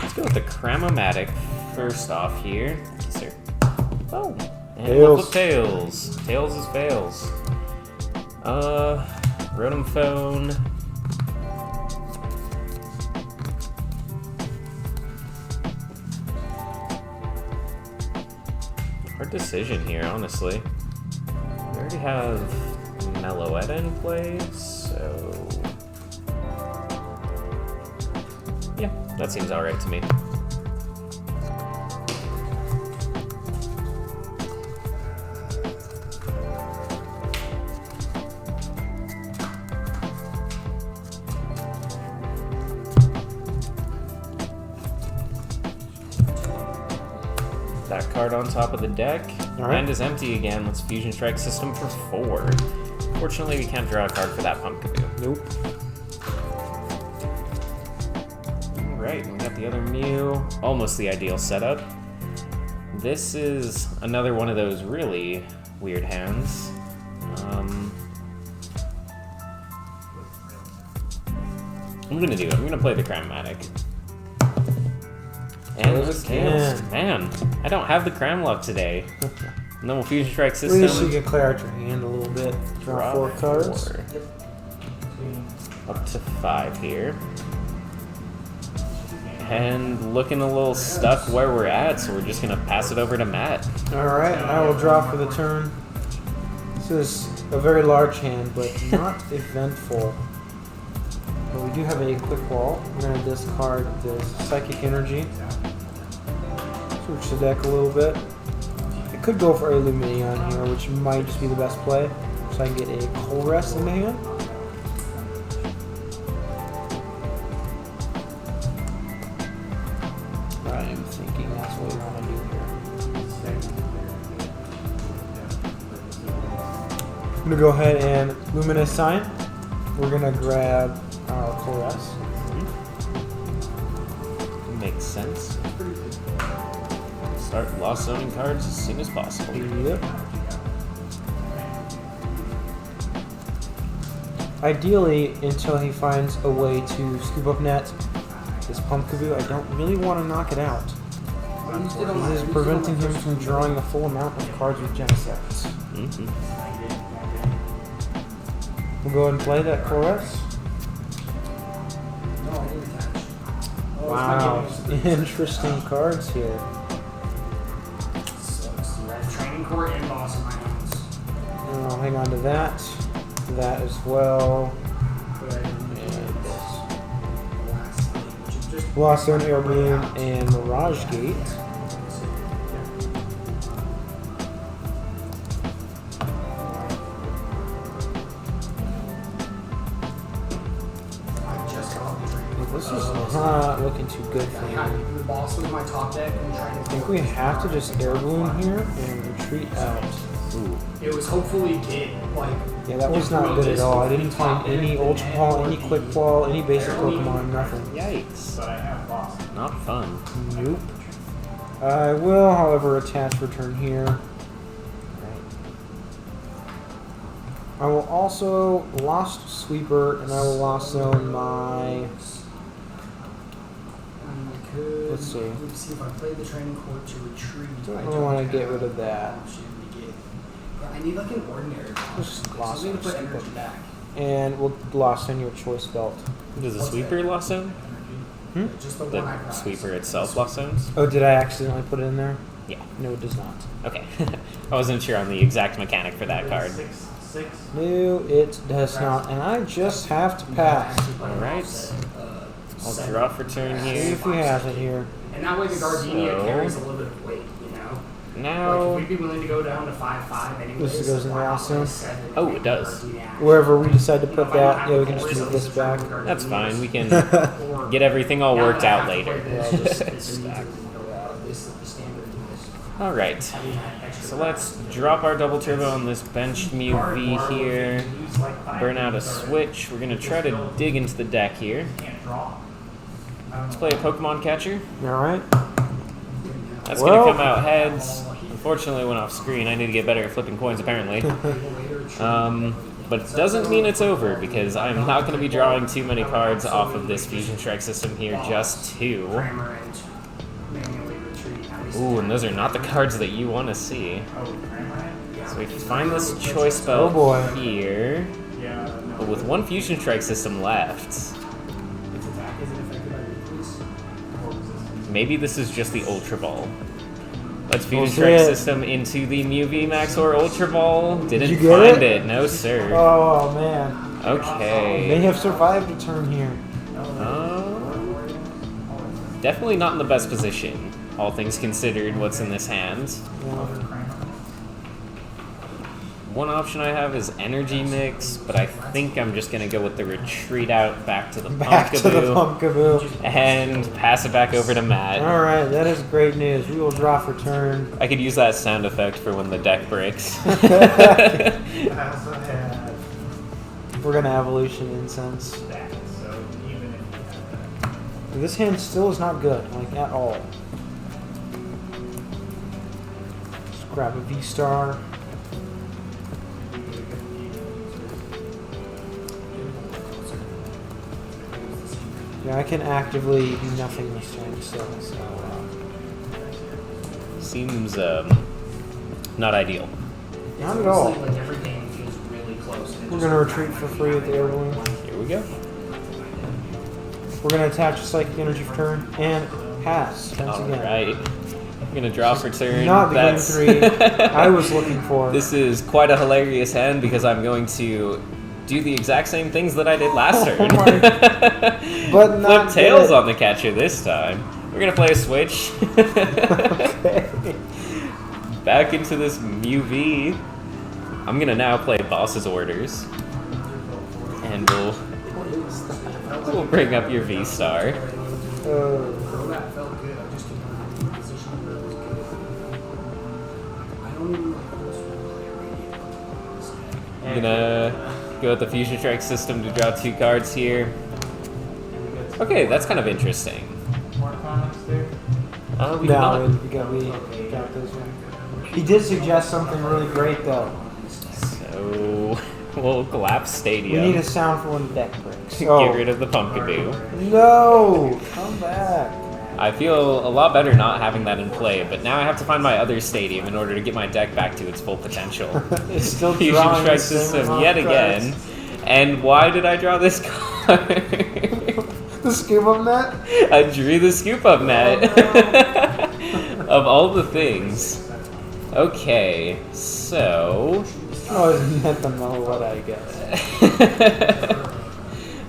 Let's go with the Cramomatic first off here. Thank you, sir. Oh, and Tails. Tails. Tails is fails. Rotom Phone. Hard decision here, honestly. We already have Meloetta in play, so... Yeah, that seems alright to me. That card on top of the deck. Hand is empty again. Let's Fusion Strike System for 4. Fortunately, we can't draw a card for that Pumpkaboo. Nope. Alright, we got the other Mew. Almost the ideal setup. This is another one of those really weird hands. I'm gonna play the Cramomatic. And there's Tails. Man, I don't have the Cram luck today. And then we'll Fusion Strike System. At least you can clear out your hand a little bit. Draw 4 cards. 4. Up to 5 here. And looking a little stuck where we're at, so we're just gonna pass it over to Matt. Alright, I will draw for the turn. This is a very large hand, but not eventful. But we do have a quick wall. I'm going to discard this Psychic Energy. Switch the deck a little bit. I could go for a Lumineon here, which might just be the best play. So I can get a Colress in the hand. I am thinking that's what we want to do here. I'm going to go ahead and Luminous Sign. We're going to grab our Colress. Makes sense. Start lost zoning cards as soon as possible. Yep. Ideally, until he finds a way to scoop up net this Pumpkaboo, I don't really want to knock it out. This is preventing him from drawing a full amount of cards with Genesects. We'll go ahead and play that Colress. No, I didn't attach. Wow, interesting cards here. Sucks. I have training court and boss in my hands. I'll hang on to that. That as well. But I didn't And this. last night, which is just Lost Zone, Air Balloon, and Mirage Gate. I just got the training. This is not looking too good for I me. had the boss was my top deck and trying to I think we have to just Air Balloon here and retreat out. Ooh. It was hopefully get like. Yeah, that was not good at all. I didn't find any Ultra Ball, any Quick Ball, any basic Pokemon, nothing. Yikes. But I have lost. Not fun. Nope. I will, however, attach return here. I will also Lost Sweeper, and I will Lost Zone my... Let's see. Let's see if I play the training court to retreat. Don't really want to get rid of that. Yeah, I need like an ordinary boss. Just Lost Something to put Sweeper. energy back. And we'll Lost in your choice belt. Does the sweeper lost zone? Hmm? Just the one I The priced. sweeper itself lost zones? Oh, did I accidentally put it in there? Yeah. No, it does not. Okay. I wasn't sure on the exact mechanic for that card. 6. No, it does not. And I just have to pass. Alright. I'll draw for turn See here. if he has it here. And that way the Gardenia So- carries a little bit of weight, you know? Now, Like if we'd be willing to go down to 5/5 anyways. This goes in the why not last play zone? 7 and Oh, make it does. Gardenia act? Wherever we decide to You know, put if I don't that, have yeah, we the can just choice, move I'll this just back. have that's fine. We can Or- get everything all now worked that I out have to play later. this, Yeah, just- it's easy to go out. This is the standard of this. Alright. Having that extra So let's drop our double turbo on this benched Mew V here. Burn out a switch. We're gonna try to dig into the deck here. Can't draw. Let's play a Pokemon catcher. Alright. That's Well- gonna come out heads. Unfortunately, it went off screen. I need to get better at flipping coins, apparently. But it doesn't mean it's over, because I'm not going to be drawing too many cards off of this Fusion Strike system here, just two. Cramorant, manually retreat. Ooh, and those are not the cards that you want to see. Oh, Cramorant? So we find this choice belt Oh boy. here, Yeah. No. but with one Fusion Strike system left. Its attack isn't affected by weakness. Maybe this is just the Ultra Ball. Let's We'll Fusion see Strike it. system into the Mew VMAX or Ultra Ball. Didn't you get find it? it? No, sir. Oh man. May Okay. have survived a turn here. Definitely not in the best position, all things considered, what's in this hand. Yeah. One option I have is Energy Mix, but I think I'm just going to go with the retreat out back to the Back to the Pumpkaboo Pumpkaboo. and pass it back over to Matt. Alright, that is great news. We will draw for turn. I could use that sound effect for when the deck breaks. We're gonna Evolution Incense. That, so even if This hand still is not good, like at all. Just grab a V-Star. Yeah, I can actively do nothing this turn still, so Seems not ideal. not at all. Like every game feels really close. and it We're just gonna doesn't retreat matter for if free you with the Air Balloon. Here we go. We're gonna attach Psychic Energy for turn and pass once again. Alright. I'm going to draw for turn. Not the game 3 I was looking for. This is quite a hilarious hand because I'm going to do the exact same things that I did last turn. my- But not Flip tails good. on the catcher this time. We're going to play a switch. Okay. Back into this Mew V. I'm going to now play Boss's Orders. And we'll bring up your V-Star. Oh. That felt good. I just didn't have any position where it was good. I don't even like this one. I'm going to go with the Fusion Strike system to draw 2 cards here. Okay, that's kind of interesting. more comments there. We do No, not. we got this one. He did suggest something really great though. So we'll collapse We Stadium. need a sound for when the deck breaks. Get rid of the Pumpkaboo. No! Come back. I feel a lot better not having that in play, but now I have to find my other stadium in order to get my deck back to its full potential. It's still Fusion drawing Strike the same system amount yet of again, cards. And why did I draw this card? The scoop up net? I drew the scoop up net. Of all the things. Okay, so... Oh, it's net the Meloetta, I guess.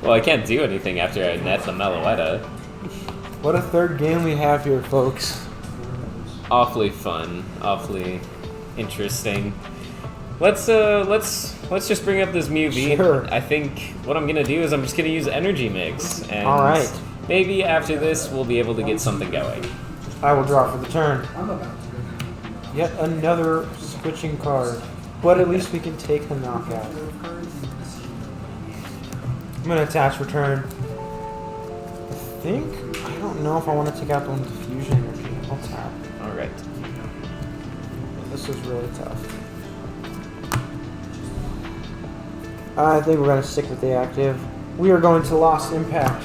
Well, I can't do anything after I net the Meloetta. What a third game we have here, folks. Awfully fun, awfully interesting. Let's just bring up this Mew V. Sure. I think what I'm gonna do is I'm just gonna use Energy Mix, and All right. maybe after this we'll be able to get something going. I will draw for the turn. Yet another switching card. But at least we can take the knockout. I'm going to attach return. I don't know if I want to take out the one with fusion energy. I'll tap. Alright. This is really tough. I think we're going to stick with the active. We are going to Lost Impact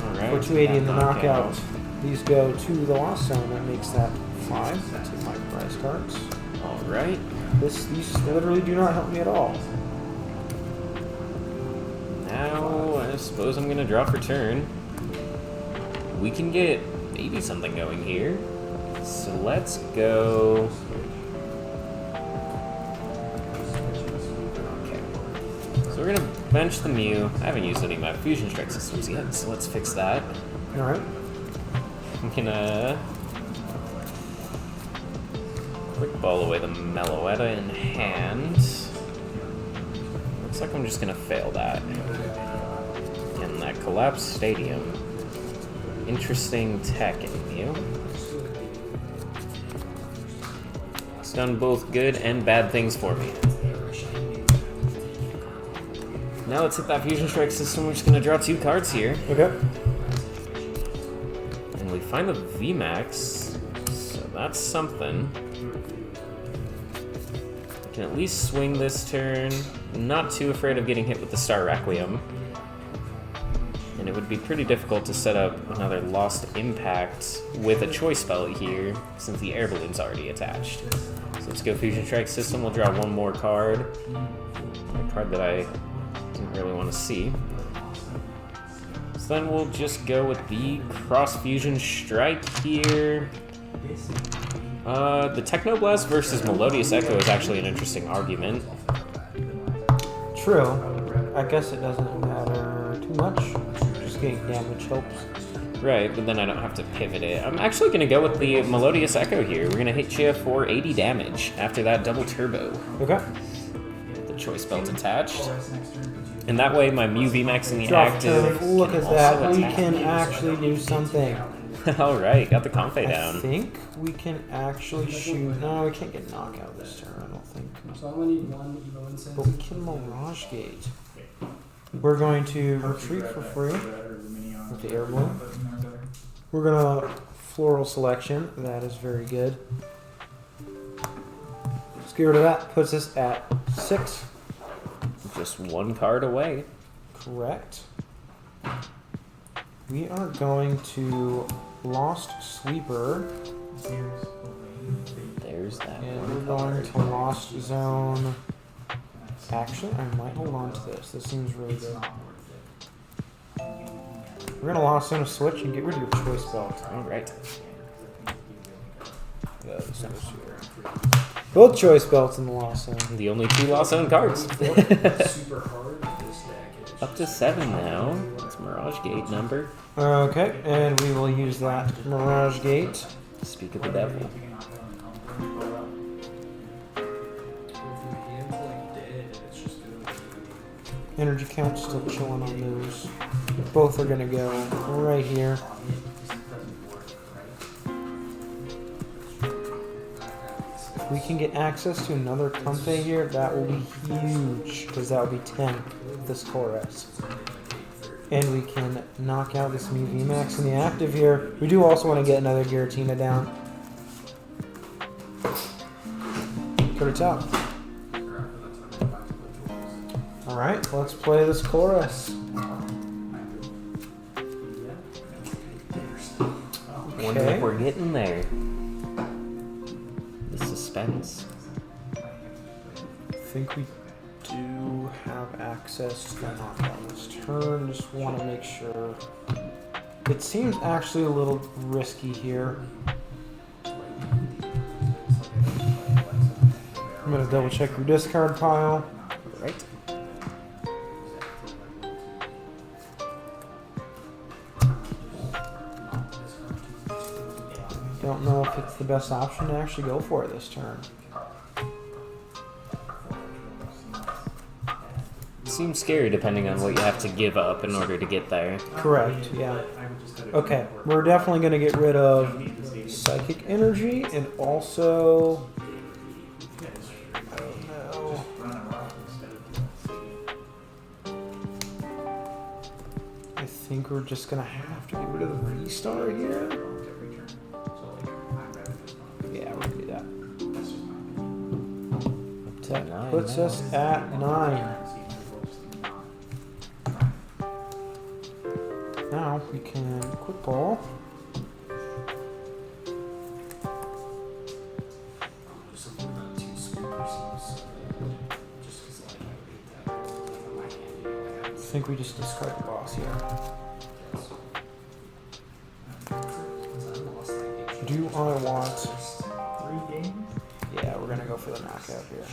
Alright. for 280 in the knockout. These go to the Lost Zone. That makes that 5. That's my prize cards. Alright. These literally do not help me at all. Now, I suppose I'm gonna draw for turn. We can get maybe something going here. So let's go... Okay. So we're gonna bench the Mew. I haven't used any of my Fusion Strike systems yet, so let's fix that. Alright. I'm gonna... Quick ball away the Meloetta in hand. Looks like I'm just gonna fail that. And that collapsed stadium. Interesting tech in Mew. It's done both good and bad things for me. Now let's hit that Fusion Strike system. We're just gonna draw 2 cards here. Okay. And we find the VMAX, so that's something. Can at least swing this turn. Not too afraid of getting hit with the Star Requiem. And it would be pretty difficult to set up another Lost Impact with a choice spell here, since the Air Balloon's already attached. So let's go Fusion Strike System. We'll draw 1 more card. A card that I didn't really want to see. So then we'll just go with the Cross Fusion Strike here. The Technoblast versus Melodious Echo is actually an interesting argument. True. I guess it doesn't matter too much. Just getting damage helps. Right, but then I don't have to pivot it. I'm actually going to go with the Melodious Echo here. We're going to hit you for 80 damage after that double turbo. Okay. The choice belt attached. And that way my Mew VMAX in the Drop active turn. Look can at that. also We attack. can actually do something. Alright, got the Comfey I down. think we can actually shoot. No, we can't get knockout this turn, I don't think. So I only need 1 Evo Incense. But we can Mirage Gate. We're going to retreat for free with the Air Balloon. We're gonna Floral Selection. That is very good. Let's get rid of that. Puts us at 6. Just 1 card away. Correct. We are going to Lost Sweeper. There's that And one we're going card. to Lost Zone. Actually, I might hold on to this. This seems really good. We're gonna Lost Zone a switch and get rid of your choice belt. Alright. Both choice belts in the Lost Zone. The only 2 Lost Zone cards. Super hard. This deck is Up to 7 now. That's Mirage Gate number. Okay, and we will use that Mirage Gate. Speak of the devil. Energy count still chilling on those. Both are gonna go right here. If we can get access to another Comfey here, that will be huge, because that will be 10 with this Colress. And we can knock out this Mew VMAX in the active here. We do also want to get another Giratina down. Go to top. Alright, let's play this Colress. Wonder if we're getting there. The suspense. I think we do have access to the knockout this turn. Just want to make sure. It seems actually a little risky here. I'm going to double check your discard pile. Right. Don't know if it's the best option to actually go for it this turn. Seems scary depending on what you have to give up in order to get there. Correct, yeah. Okay, we're definitely going to get rid of Psychic Energy and also... I don't know. I think we're just going to have to get rid of the VStar here. Yeah, we're going to do that. That puts us at 9. Now we can quick ball. I think we just discard the boss here. Do I want... 3 games? Yeah, we're gonna go for the knockout here.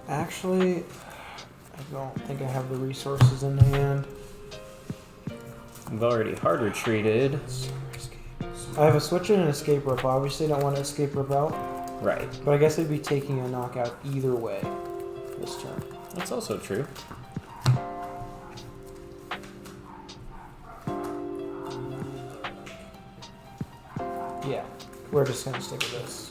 Actually, I don't think I have the resources in hand. We've already hard retreated. I have a switch and an escape rope. Obviously, don't want to escape rope out. Right. But I guess I'd be taking a knockout either way this turn. That's also true. Yeah, we're just gonna stick with this.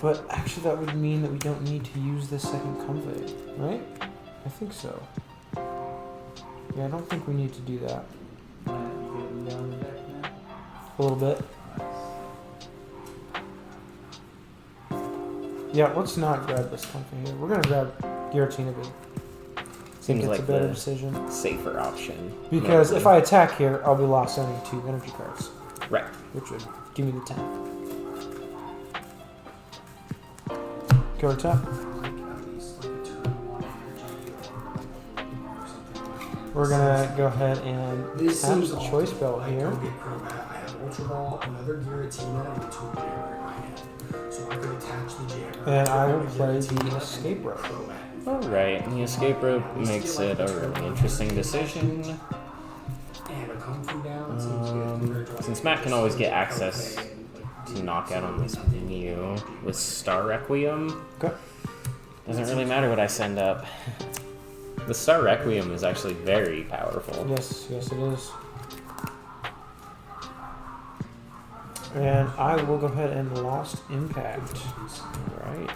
But actually, that would mean that we don't need to use this second Comfey, right? I think so. Yeah, I don't think we need to do that. A little bit. Yeah, let's not grab this Comfey here. We're gonna grab Giratina V. Seems it's like a better the decision. safer option. Because if I attack here, I'll be lost owning 2 energy cards. Right. Which would give me the 10. Go to tap. We're gonna go ahead and tap the choice belt here. I have Ultra Ball, another Giratina, and 2 Jammer in my hand. So I could attach the Jammer. And I will play the escape rope. Alright, the escape rope makes it a really interesting decision. And a Comfey down seems good. Since Matt can always get access to knockout on this Mew with Star Requiem, Okay. doesn't really matter what I send up. The Star Requiem is actually very powerful. Yes, yes it is. And I will go ahead and Lost Impact. Alright.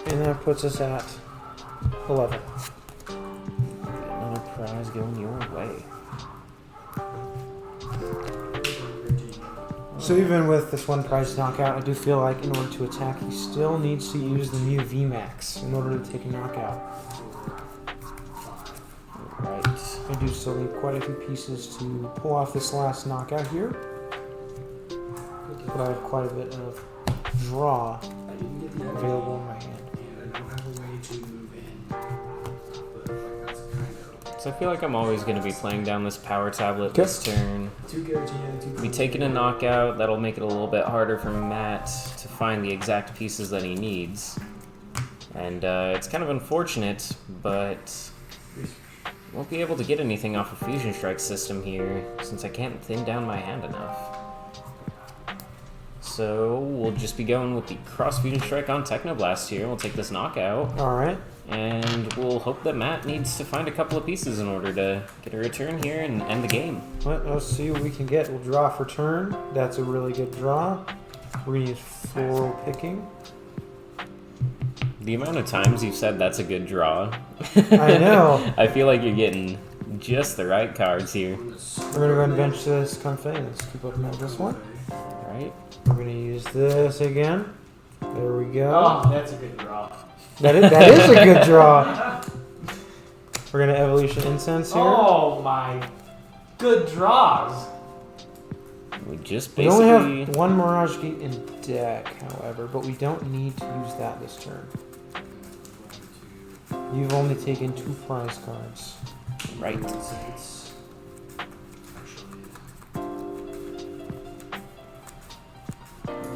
And that puts us at 11. Another prize going your way. So even with this one prize knockout, I do feel like in order to attack, he still needs to use the Mew VMAX in order to take a knockout. Right. I do still need quite a few pieces to pull off this last knockout here. But I have quite a bit of draw available in my hand. And I don't have a way to move in. But that's kind of... So I feel like I'm always going to be playing down this power tablet this turn. 2 Giratina, 2 Be taking a knockout, that'll make it a little bit harder for Matt to find the exact pieces that he needs. And it's kind of unfortunate, but won't be able to get anything off of Fusion Strike system here, since I can't thin down my hand enough. So we'll just be going with the Cross Fusion Strike on Technoblast here. We'll take this knockout. Alright. And we'll hope that Matt needs to find a couple of pieces in order to get a return here and end the game. Let's see what we can get. We'll draw for turn. That's a really good draw. We're going to use floral picking. The amount of times you've said that's a good draw. I know. I feel like you're getting just the right cards here. We're going to go ahead and bench this Comfey. Let's keep up with this one. Alright. We're going to use this again. There we go. Oh, that's a good draw. That is a good draw. We're gonna Evolution Incense here. Oh my good draws. We just We basically... only have one Mirage Gate in deck, however, but we don't need to use that this turn. You've only taken 2 prize cards. Right.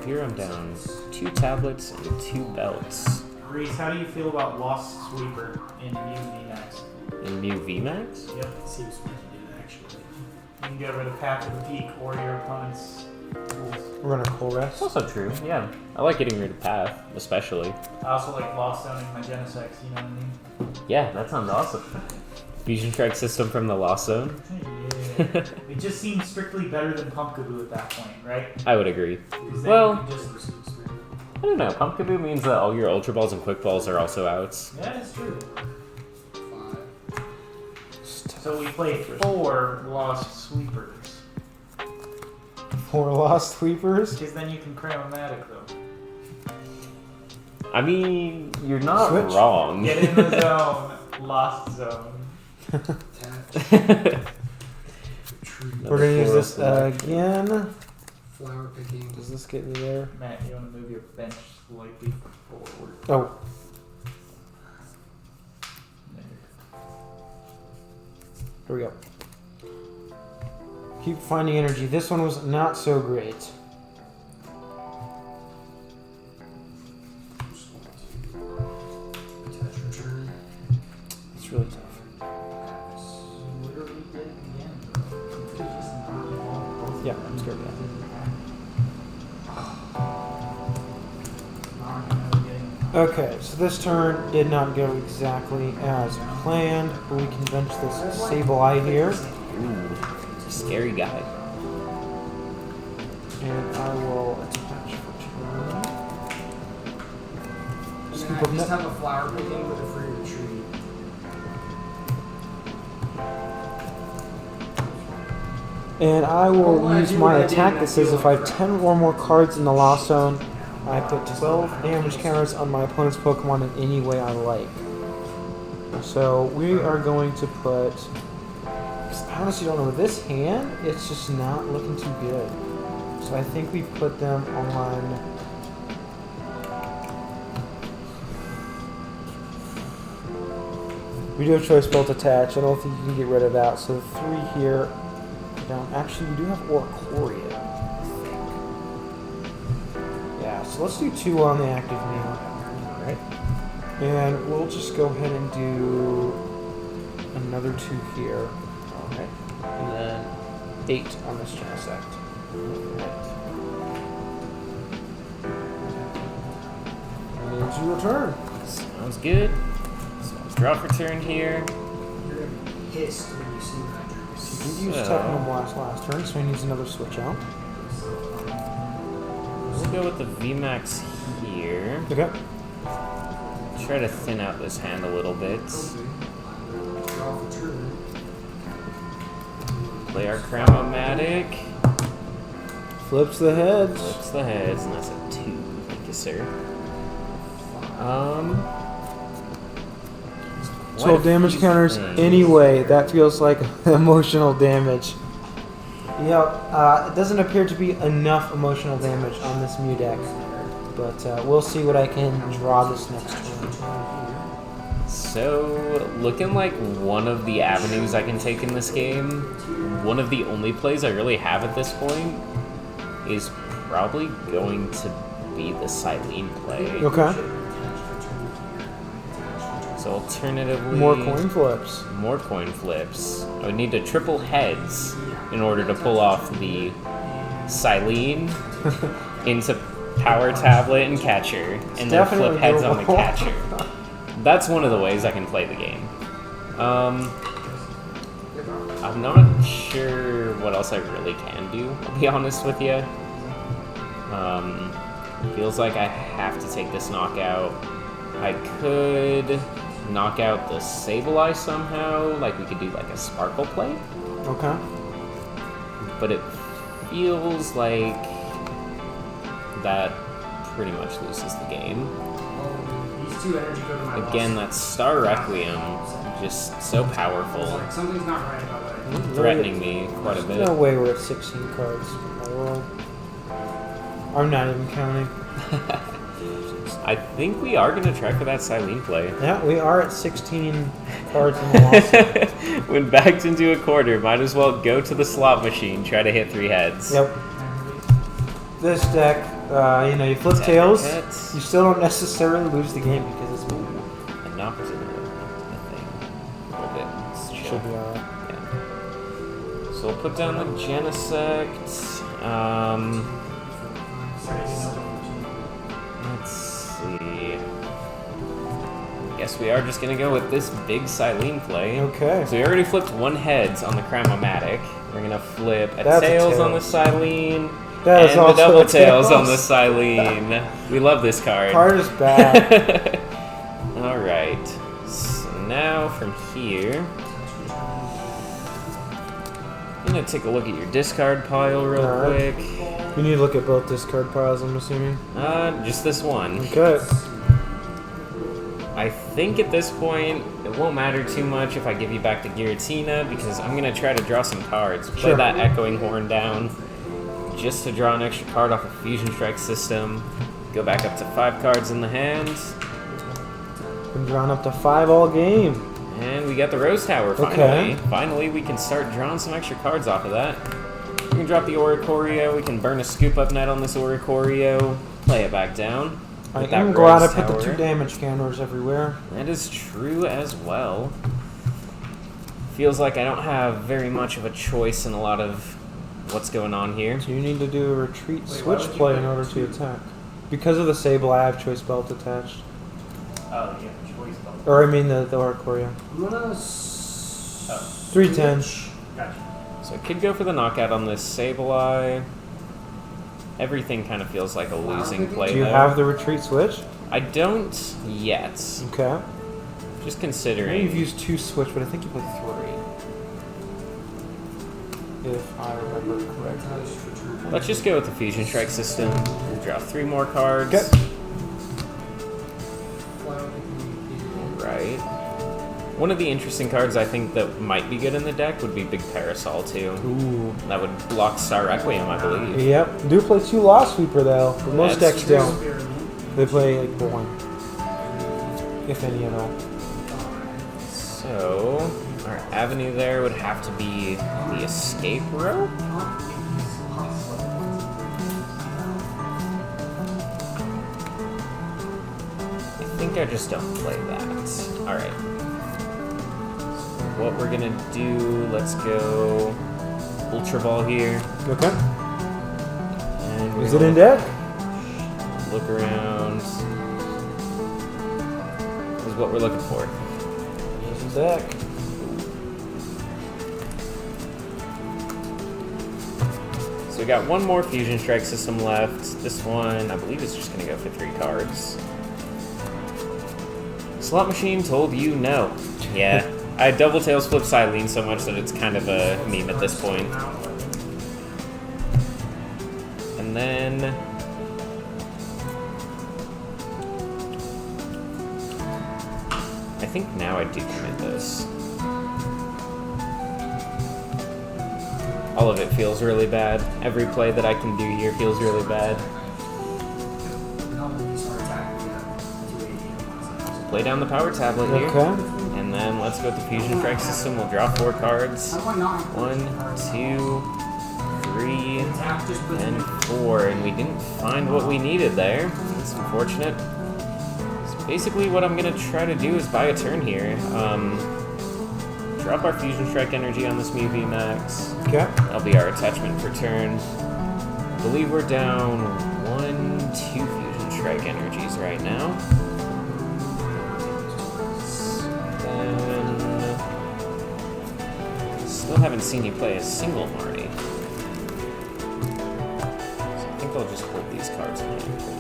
Here I'm down 2 tablets and 2 belts. Reese, how do you feel about Lost Sweeper in Mew VMAX? In Mew VMAX? Yep. Seems pretty good, actually. You can get rid of Path of the Peak or your opponent's tools. We're gonna Colress. That's also true, yeah. I like getting rid of Path, especially. I also like Lost Zoning my Genesects, you know what I mean? Yeah, that sounds awesome. Fusion Strike system from the Lost Zone? Yeah. It just seems strictly better than Pumpkaboo at that point, right? I would agree. 'Cause then Well- you can just... I don't know, Pumpkaboo means that all your Ultra Balls and Quick Balls are also outs. Yeah, it's true. 5. So we play 4 Lost Sweepers. 4 Lost Sweepers. Because then you can Cramomatic them. I mean, you're not Switch. wrong. Get in the zone. Lost Zone. Attach. Tree. We're gonna use Floral this Select. again. Flower picking. Does this get me there? Matt, you want to move your bench slightly forward? Oh, here we go. Keep finding energy. This one was not so great. Just want to attach return. It's really tough. Pass. You literally did it again, bro. You could just not evolve both Yeah, of them. let's go with that. Okay, so this turn did not go exactly as planned, but we can bench this Sableye here, Ooh, scary guy. and I will attach for turn. Scoop I up just net. have a flower picking with a free retreat. And I will use my attack that says if I have 10 or more cards in the Lost Zone, I put 12 damage counters on my opponent's Pokemon in any way I like. So we are going to put... I honestly don't know, with this hand, it's just not looking too good. So I think we put them on... We do have Choice Belt attach. I don't think you can get rid of that. So 3 here. Down. Actually, we do have Oricorio, I think. Yeah, so let's do 2 on the active Mew. Alright. And we'll just go ahead and do another 2 here. Alright. And then 8 on this Genesect. Alright. And there's your return. Sounds good. So draw for turn here. You're gonna be pissed when you see that. He did use Techno Blast last turn, so he needs another switch out. We'll go with the VMAX here. Okay. Try to thin out this hand a little bit. Draw for turn. Play our Cramomatic. Flips the heads. Flips the heads, and that's a 2. Thank you, sir. 12 damage few counters things. anyway. That feels like emotional damage. Yeah, it doesn't appear to be enough emotional damage on this Mew deck. But we'll see what I can draw this next turn. So, looking like one of the avenues I can take in this game, one of the only plays I really have at this point, is probably going to be the Silene play. Okay. So alternatively... More coin flips. More coin flips. I would need to triple heads in order to pull off the Silene into Power Tablet and Catcher, and then flip definitely heads on the doable. Catcher. That's one of the ways I can play the game. I'm not sure what else I really can do, I'll be honest with you. Feels like I have to take this knockout. I could knock out the Sableye somehow, like we could do like a Sparkle play, Okay. but it feels like that pretty much loses the game. These these 2 energy go to my Again, that Star Requiem, just so powerful, Like, something's not right about what I do. threatening me quite a bit. No way we're at 16 cards in the world. I'm not even counting. I think we are going to try for that Silene play. Yeah, we are at 16 cards in the lawsuit. When backed into a quarter, might as well go to the slot machine, try to hit 3 heads. Yep. This deck, you know, you flip tails, Hits. you still don't necessarily lose the game because it's moving. I knocked the thing. A little bit. It's chill. Should be alright. Yeah. So we'll put down the Genesect. Let's see. Guess we are just gonna go with this big Silene play. Okay. So we already flipped 1 heads on the Cramomatic. We're gonna flip a That's a tails on the tails. Silene. That is And the also double a tails on the tails. Silene. We love this card. Card is bad. Alright. So now from here, I'm gonna take a look at your discard pile real Alright. quick. You need to look at both discard piles, I'm assuming. Just this one. Okay. I think at this point, it won't matter too much if I give you back to Giratina, because I'm going to try to draw some cards. Play Sure. that Echoing Horn down, just to draw an extra card off a Fusion Strike system. Go back up to 5 cards in the hand. Been drawn up to 5 all game. And we got the Rose Tower, finally. Okay. Finally, we can start drawing some extra cards off of that. We can drop the Oricorio, we can burn a Scoop Up Net on this Oricorio, play it back down. I with that am glad I Rose put the Tower. 2 damage counters everywhere. That is true as well. Feels like I don't have very much of a choice in a lot of what's going on here. So you need to do a retreat switch play in order to attack. Because of the Sableye, I have choice belt attached. Oh, yeah, choice belt. Or I mean the Oricorio. I'm gonna 310. Gotcha. So I could go for the knockout on this Sableye. Everything kind of feels like a losing play. Do you though. have the retreat switch? I don't yet. Okay. Just I know considering. you've used 2 switch, but I think you play 3. If I remember correctly. Let's just go with the Fusion Strike system. We'll draw 3 more cards. Okay. Right. One of the interesting cards I think that might be good in the deck would be Big Parasol too. Ooh. That would block Star Requiem, I believe. Yep. Do play 2 Lost Sweeper though, but most That's decks don't. They play like 1. If any at all. So, our avenue there would have to be the Escape Rope. I think I just don't play that. Alright. What we're gonna do, let's go Ultra Ball here. Okay. And we're Is it gonna in deck? look around. This is what we're looking for. It's in deck. So we got 1 more Fusion Strike system left. This one, I believe, is just going to go for 3 cards. Slot Machine told you no. Yeah, I double tails flip Silene so much that it's kind of a meme at this point. And then I think now I do commit this. All of it feels really bad. Every play that I can do here feels really bad. Play down the Power Tablet here. Okay. And then let's go with the Fusion Strike system. We'll draw 4 cards. 1, 2, 3, and 4. And we didn't find what we needed there. That's unfortunate. So basically what I'm going to try to do is buy a turn here. Drop our Fusion Strike energy on this Mew VMAX. Okay. That'll be our attachment for turn. I believe we're down 1, 2 Fusion Strike energies right now. Then still haven't seen you play a single Marty. So I think I'll just hold these cards in hand for now.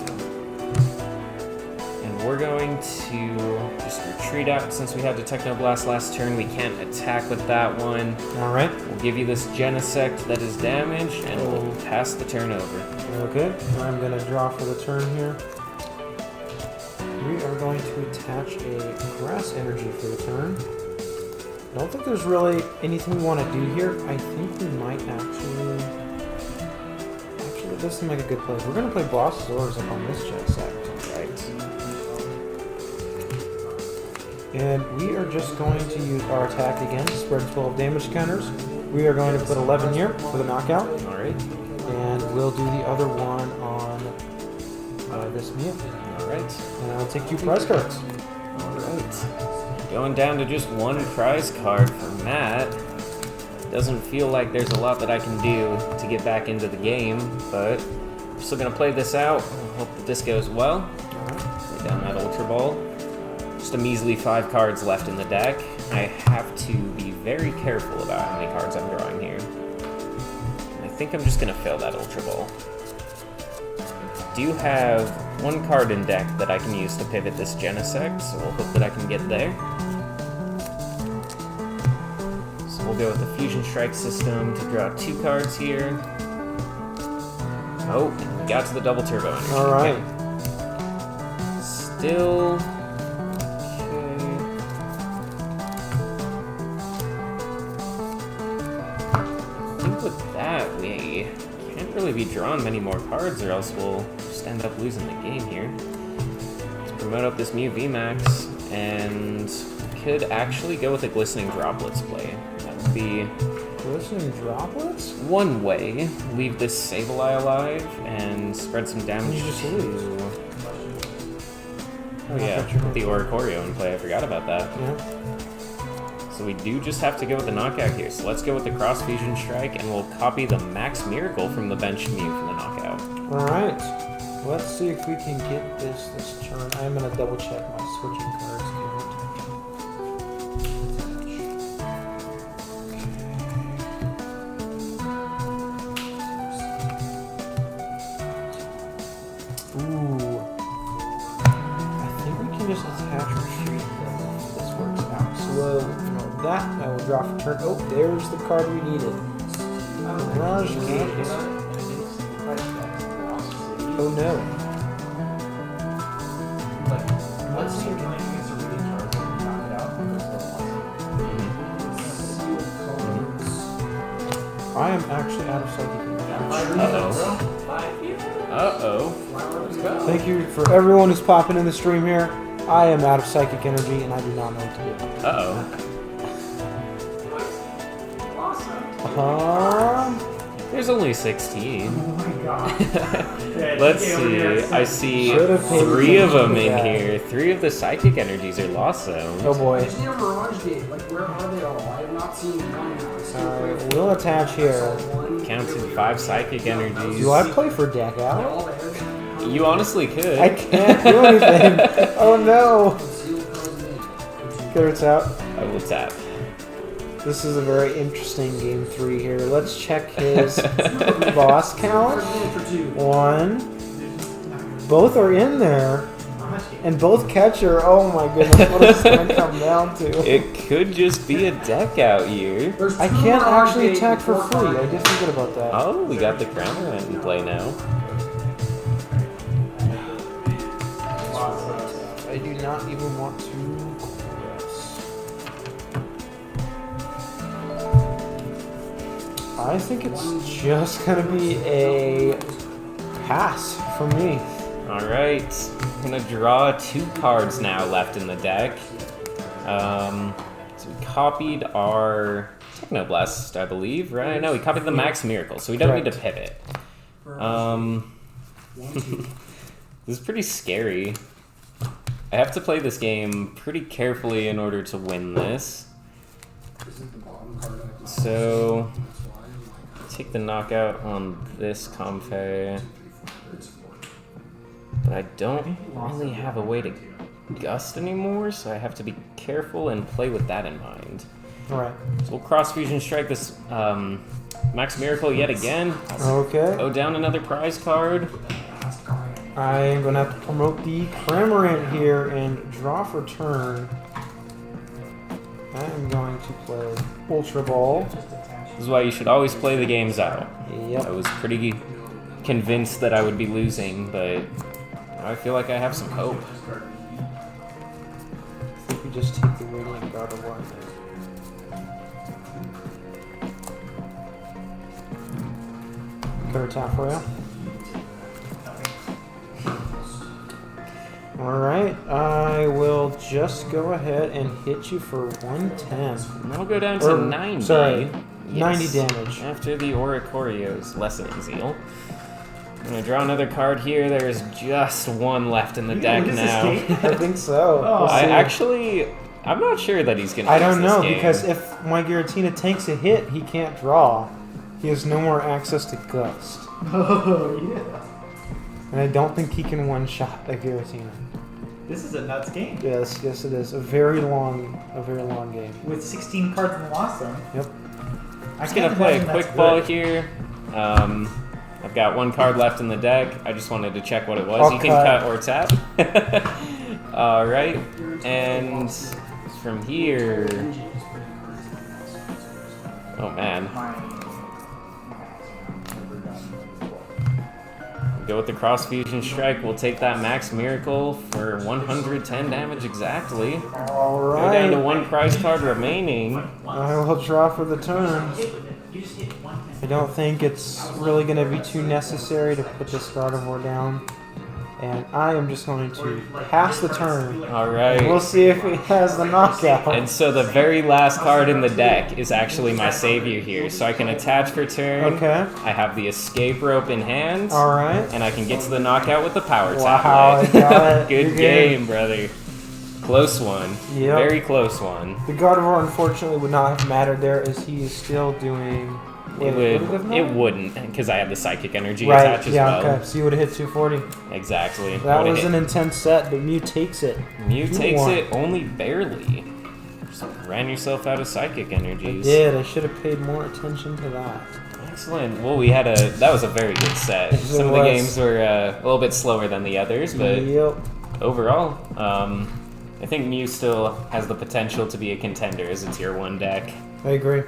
And we're going to just retreat out since we had the Techno Blast last turn. We can't attack with that one. Alright. We'll give you this Genesect that is damaged, and we'll pass the turn over. Okay. I'm gonna draw for the turn here. we are going to attach a grass energy for the turn. I don't think there's really anything we want to do here. I think we might actually it does seem like a good play. We're going to play Boss Zors up on this jet set. Right. And we are just going to use our attack again to spread 12 damage counters. We are going to put 11 here for the knockout. Alright. And we'll do the other one on this Mew. Alright. And I'll take 2 prize cards. Alright. Going down to just 1 prize card for Matt. Doesn't feel like there's a lot that I can do to get back into the game, but I'm still going to play this out. Hope that this goes well. Lay down that Ultra Ball. Just a measly 5 cards left in the deck. I have to be very careful about how many cards I'm drawing here. And I think I'm just going to fail that Ultra Ball. I do have 1 card in deck that I can use to pivot this Genesect, so we'll hope that I can get there. We'll go with the Fusion Strike system to draw 2 cards here. Oh, we got to the double turbo energy. Alright. Still... Okay. I think with that, we can't really be drawing many more cards or else we'll just end up losing the game here. Let's promote up this Mew VMAX and could actually go with a Glistening Droplets play. Be Glistening Droplets? one way. Leave this Sableye alive and spread some damage You just to... lose. Oh yeah, the Oricorio in play. I forgot about that. Yeah. So we do just have to go with the knockout here. So let's go with the Cross Fusion Strike and we'll copy the Max Miracle from the bench Mew for the knockout. Alright. Let's see if we can get this turn. I'm going to double check my switching cards count. Ooh. I think we can just attach retreat them if this works out. So we'll ignore that. I will draw for turn. Oh, there's the card we needed. Mirage Gate. Oh no. Let's see if playing against a reading card and knock it out. I am actually out of psychic energy. Uh-oh. Thank you for everyone who's popping in the stream here. I am out of psychic energy and I do not know what to do. Uh-oh. There's only 16. Oh my god. Let's see. I see 3 of them in here. 3 of the psychic energies are lost zones. Oh boy. Just near Mirage Gate. Like, where are they all? I have not seen one now. We'll attach here. Counted 5 psychic energies. Do I play for deck out? You honestly could. I can't do anything. Oh no. Carrots out. I will tap. This is a very interesting game 3 here. Let's check his boss count. 1. Both are in there. And both catcher. Oh my goodness. What is this going to come down to? It could just be a deck out year. I can't actually attack for free. I did forget about that. Oh, we got the Cramorant in play now. I do not even want to. I think it's just gonna be a pass for me. Alright, I'm gonna draw 2 cards now left in the deck. So we copied our Technoblast, I believe, right? No, we copied the Max Miracle, so we don't need to pivot. This is pretty scary. I have to play this game pretty carefully in order to win this. So, take the knockout on this Comfey. But I don't really have a way to gust anymore, so I have to be careful and play with that in mind. Alright. So we'll Cross Fusion Strike this Max Miracle yet again. Okay. Go down another prize card. I am going to have to promote the Cramorant here and draw for turn. I am going to play Ultra Ball. This is why you should always play the games out. Yep. I was pretty convinced that I would be losing, but I feel like I have some hope. just take the Radiant Gardevoir. Third tap for you. Alright, I will just go ahead and hit you for 110. And that'll go down to 90. Sorry, Yes. 90 damage. After the Oricorio's Lessening Zeal. I'm gonna draw another card here. There's just one left in the deck now. I think so. Oh. We'll see. I'm not sure that he's gonna. I use don't know, this game. because if my Giratina takes a hit, he can't draw. He has no more access to Gust. Oh, yeah. And I don't think he can one-shot a Giratina. This is a nuts game. Yes, it is. A very long game. With 16 cards in the lost zone. Yep. I just gonna play a imagine quick that's ball good. here. I've got one card left in the deck. I just wanted to check what it was. I'll You can cut. cut or tap. Alright. And from here. Oh man. Go with the Cross Fusion Strike. We'll take that Max Miracle for 110 damage exactly. Go down to Alright. one prize card remaining. I will draw for the turn. I don't think it's really going to be too necessary to put this Gardevoir down. And I am just going to pass the turn. Alright. We'll see if he has the knockout. And so the very last card in the deck is actually my savior here. So I can attach for turn. Okay. I have the escape rope in hand. Alright. And I can get to the knockout with the power Wow, tablet. I got it. Good Good game, brother. Close one. Yep. Very close one. The Gardevoir unfortunately would not have mattered there as he is still doing... Wait, would it have mattered? wouldn't, because I have the psychic energy Right, attached as yeah, well. okay. So you would have hit 240. Exactly. That Would've was hit. an intense set, but Mew takes it. Mew You takes won. it only barely. Just ran yourself out of psychic I energies. did. I should have paid more attention to that. Excellent. Well, that was a very good set. Yes, it Some of the was. games were a little bit slower than the others, but Yep. overall, I think Mew still has the potential to be a contender as a tier 1 deck. I agree.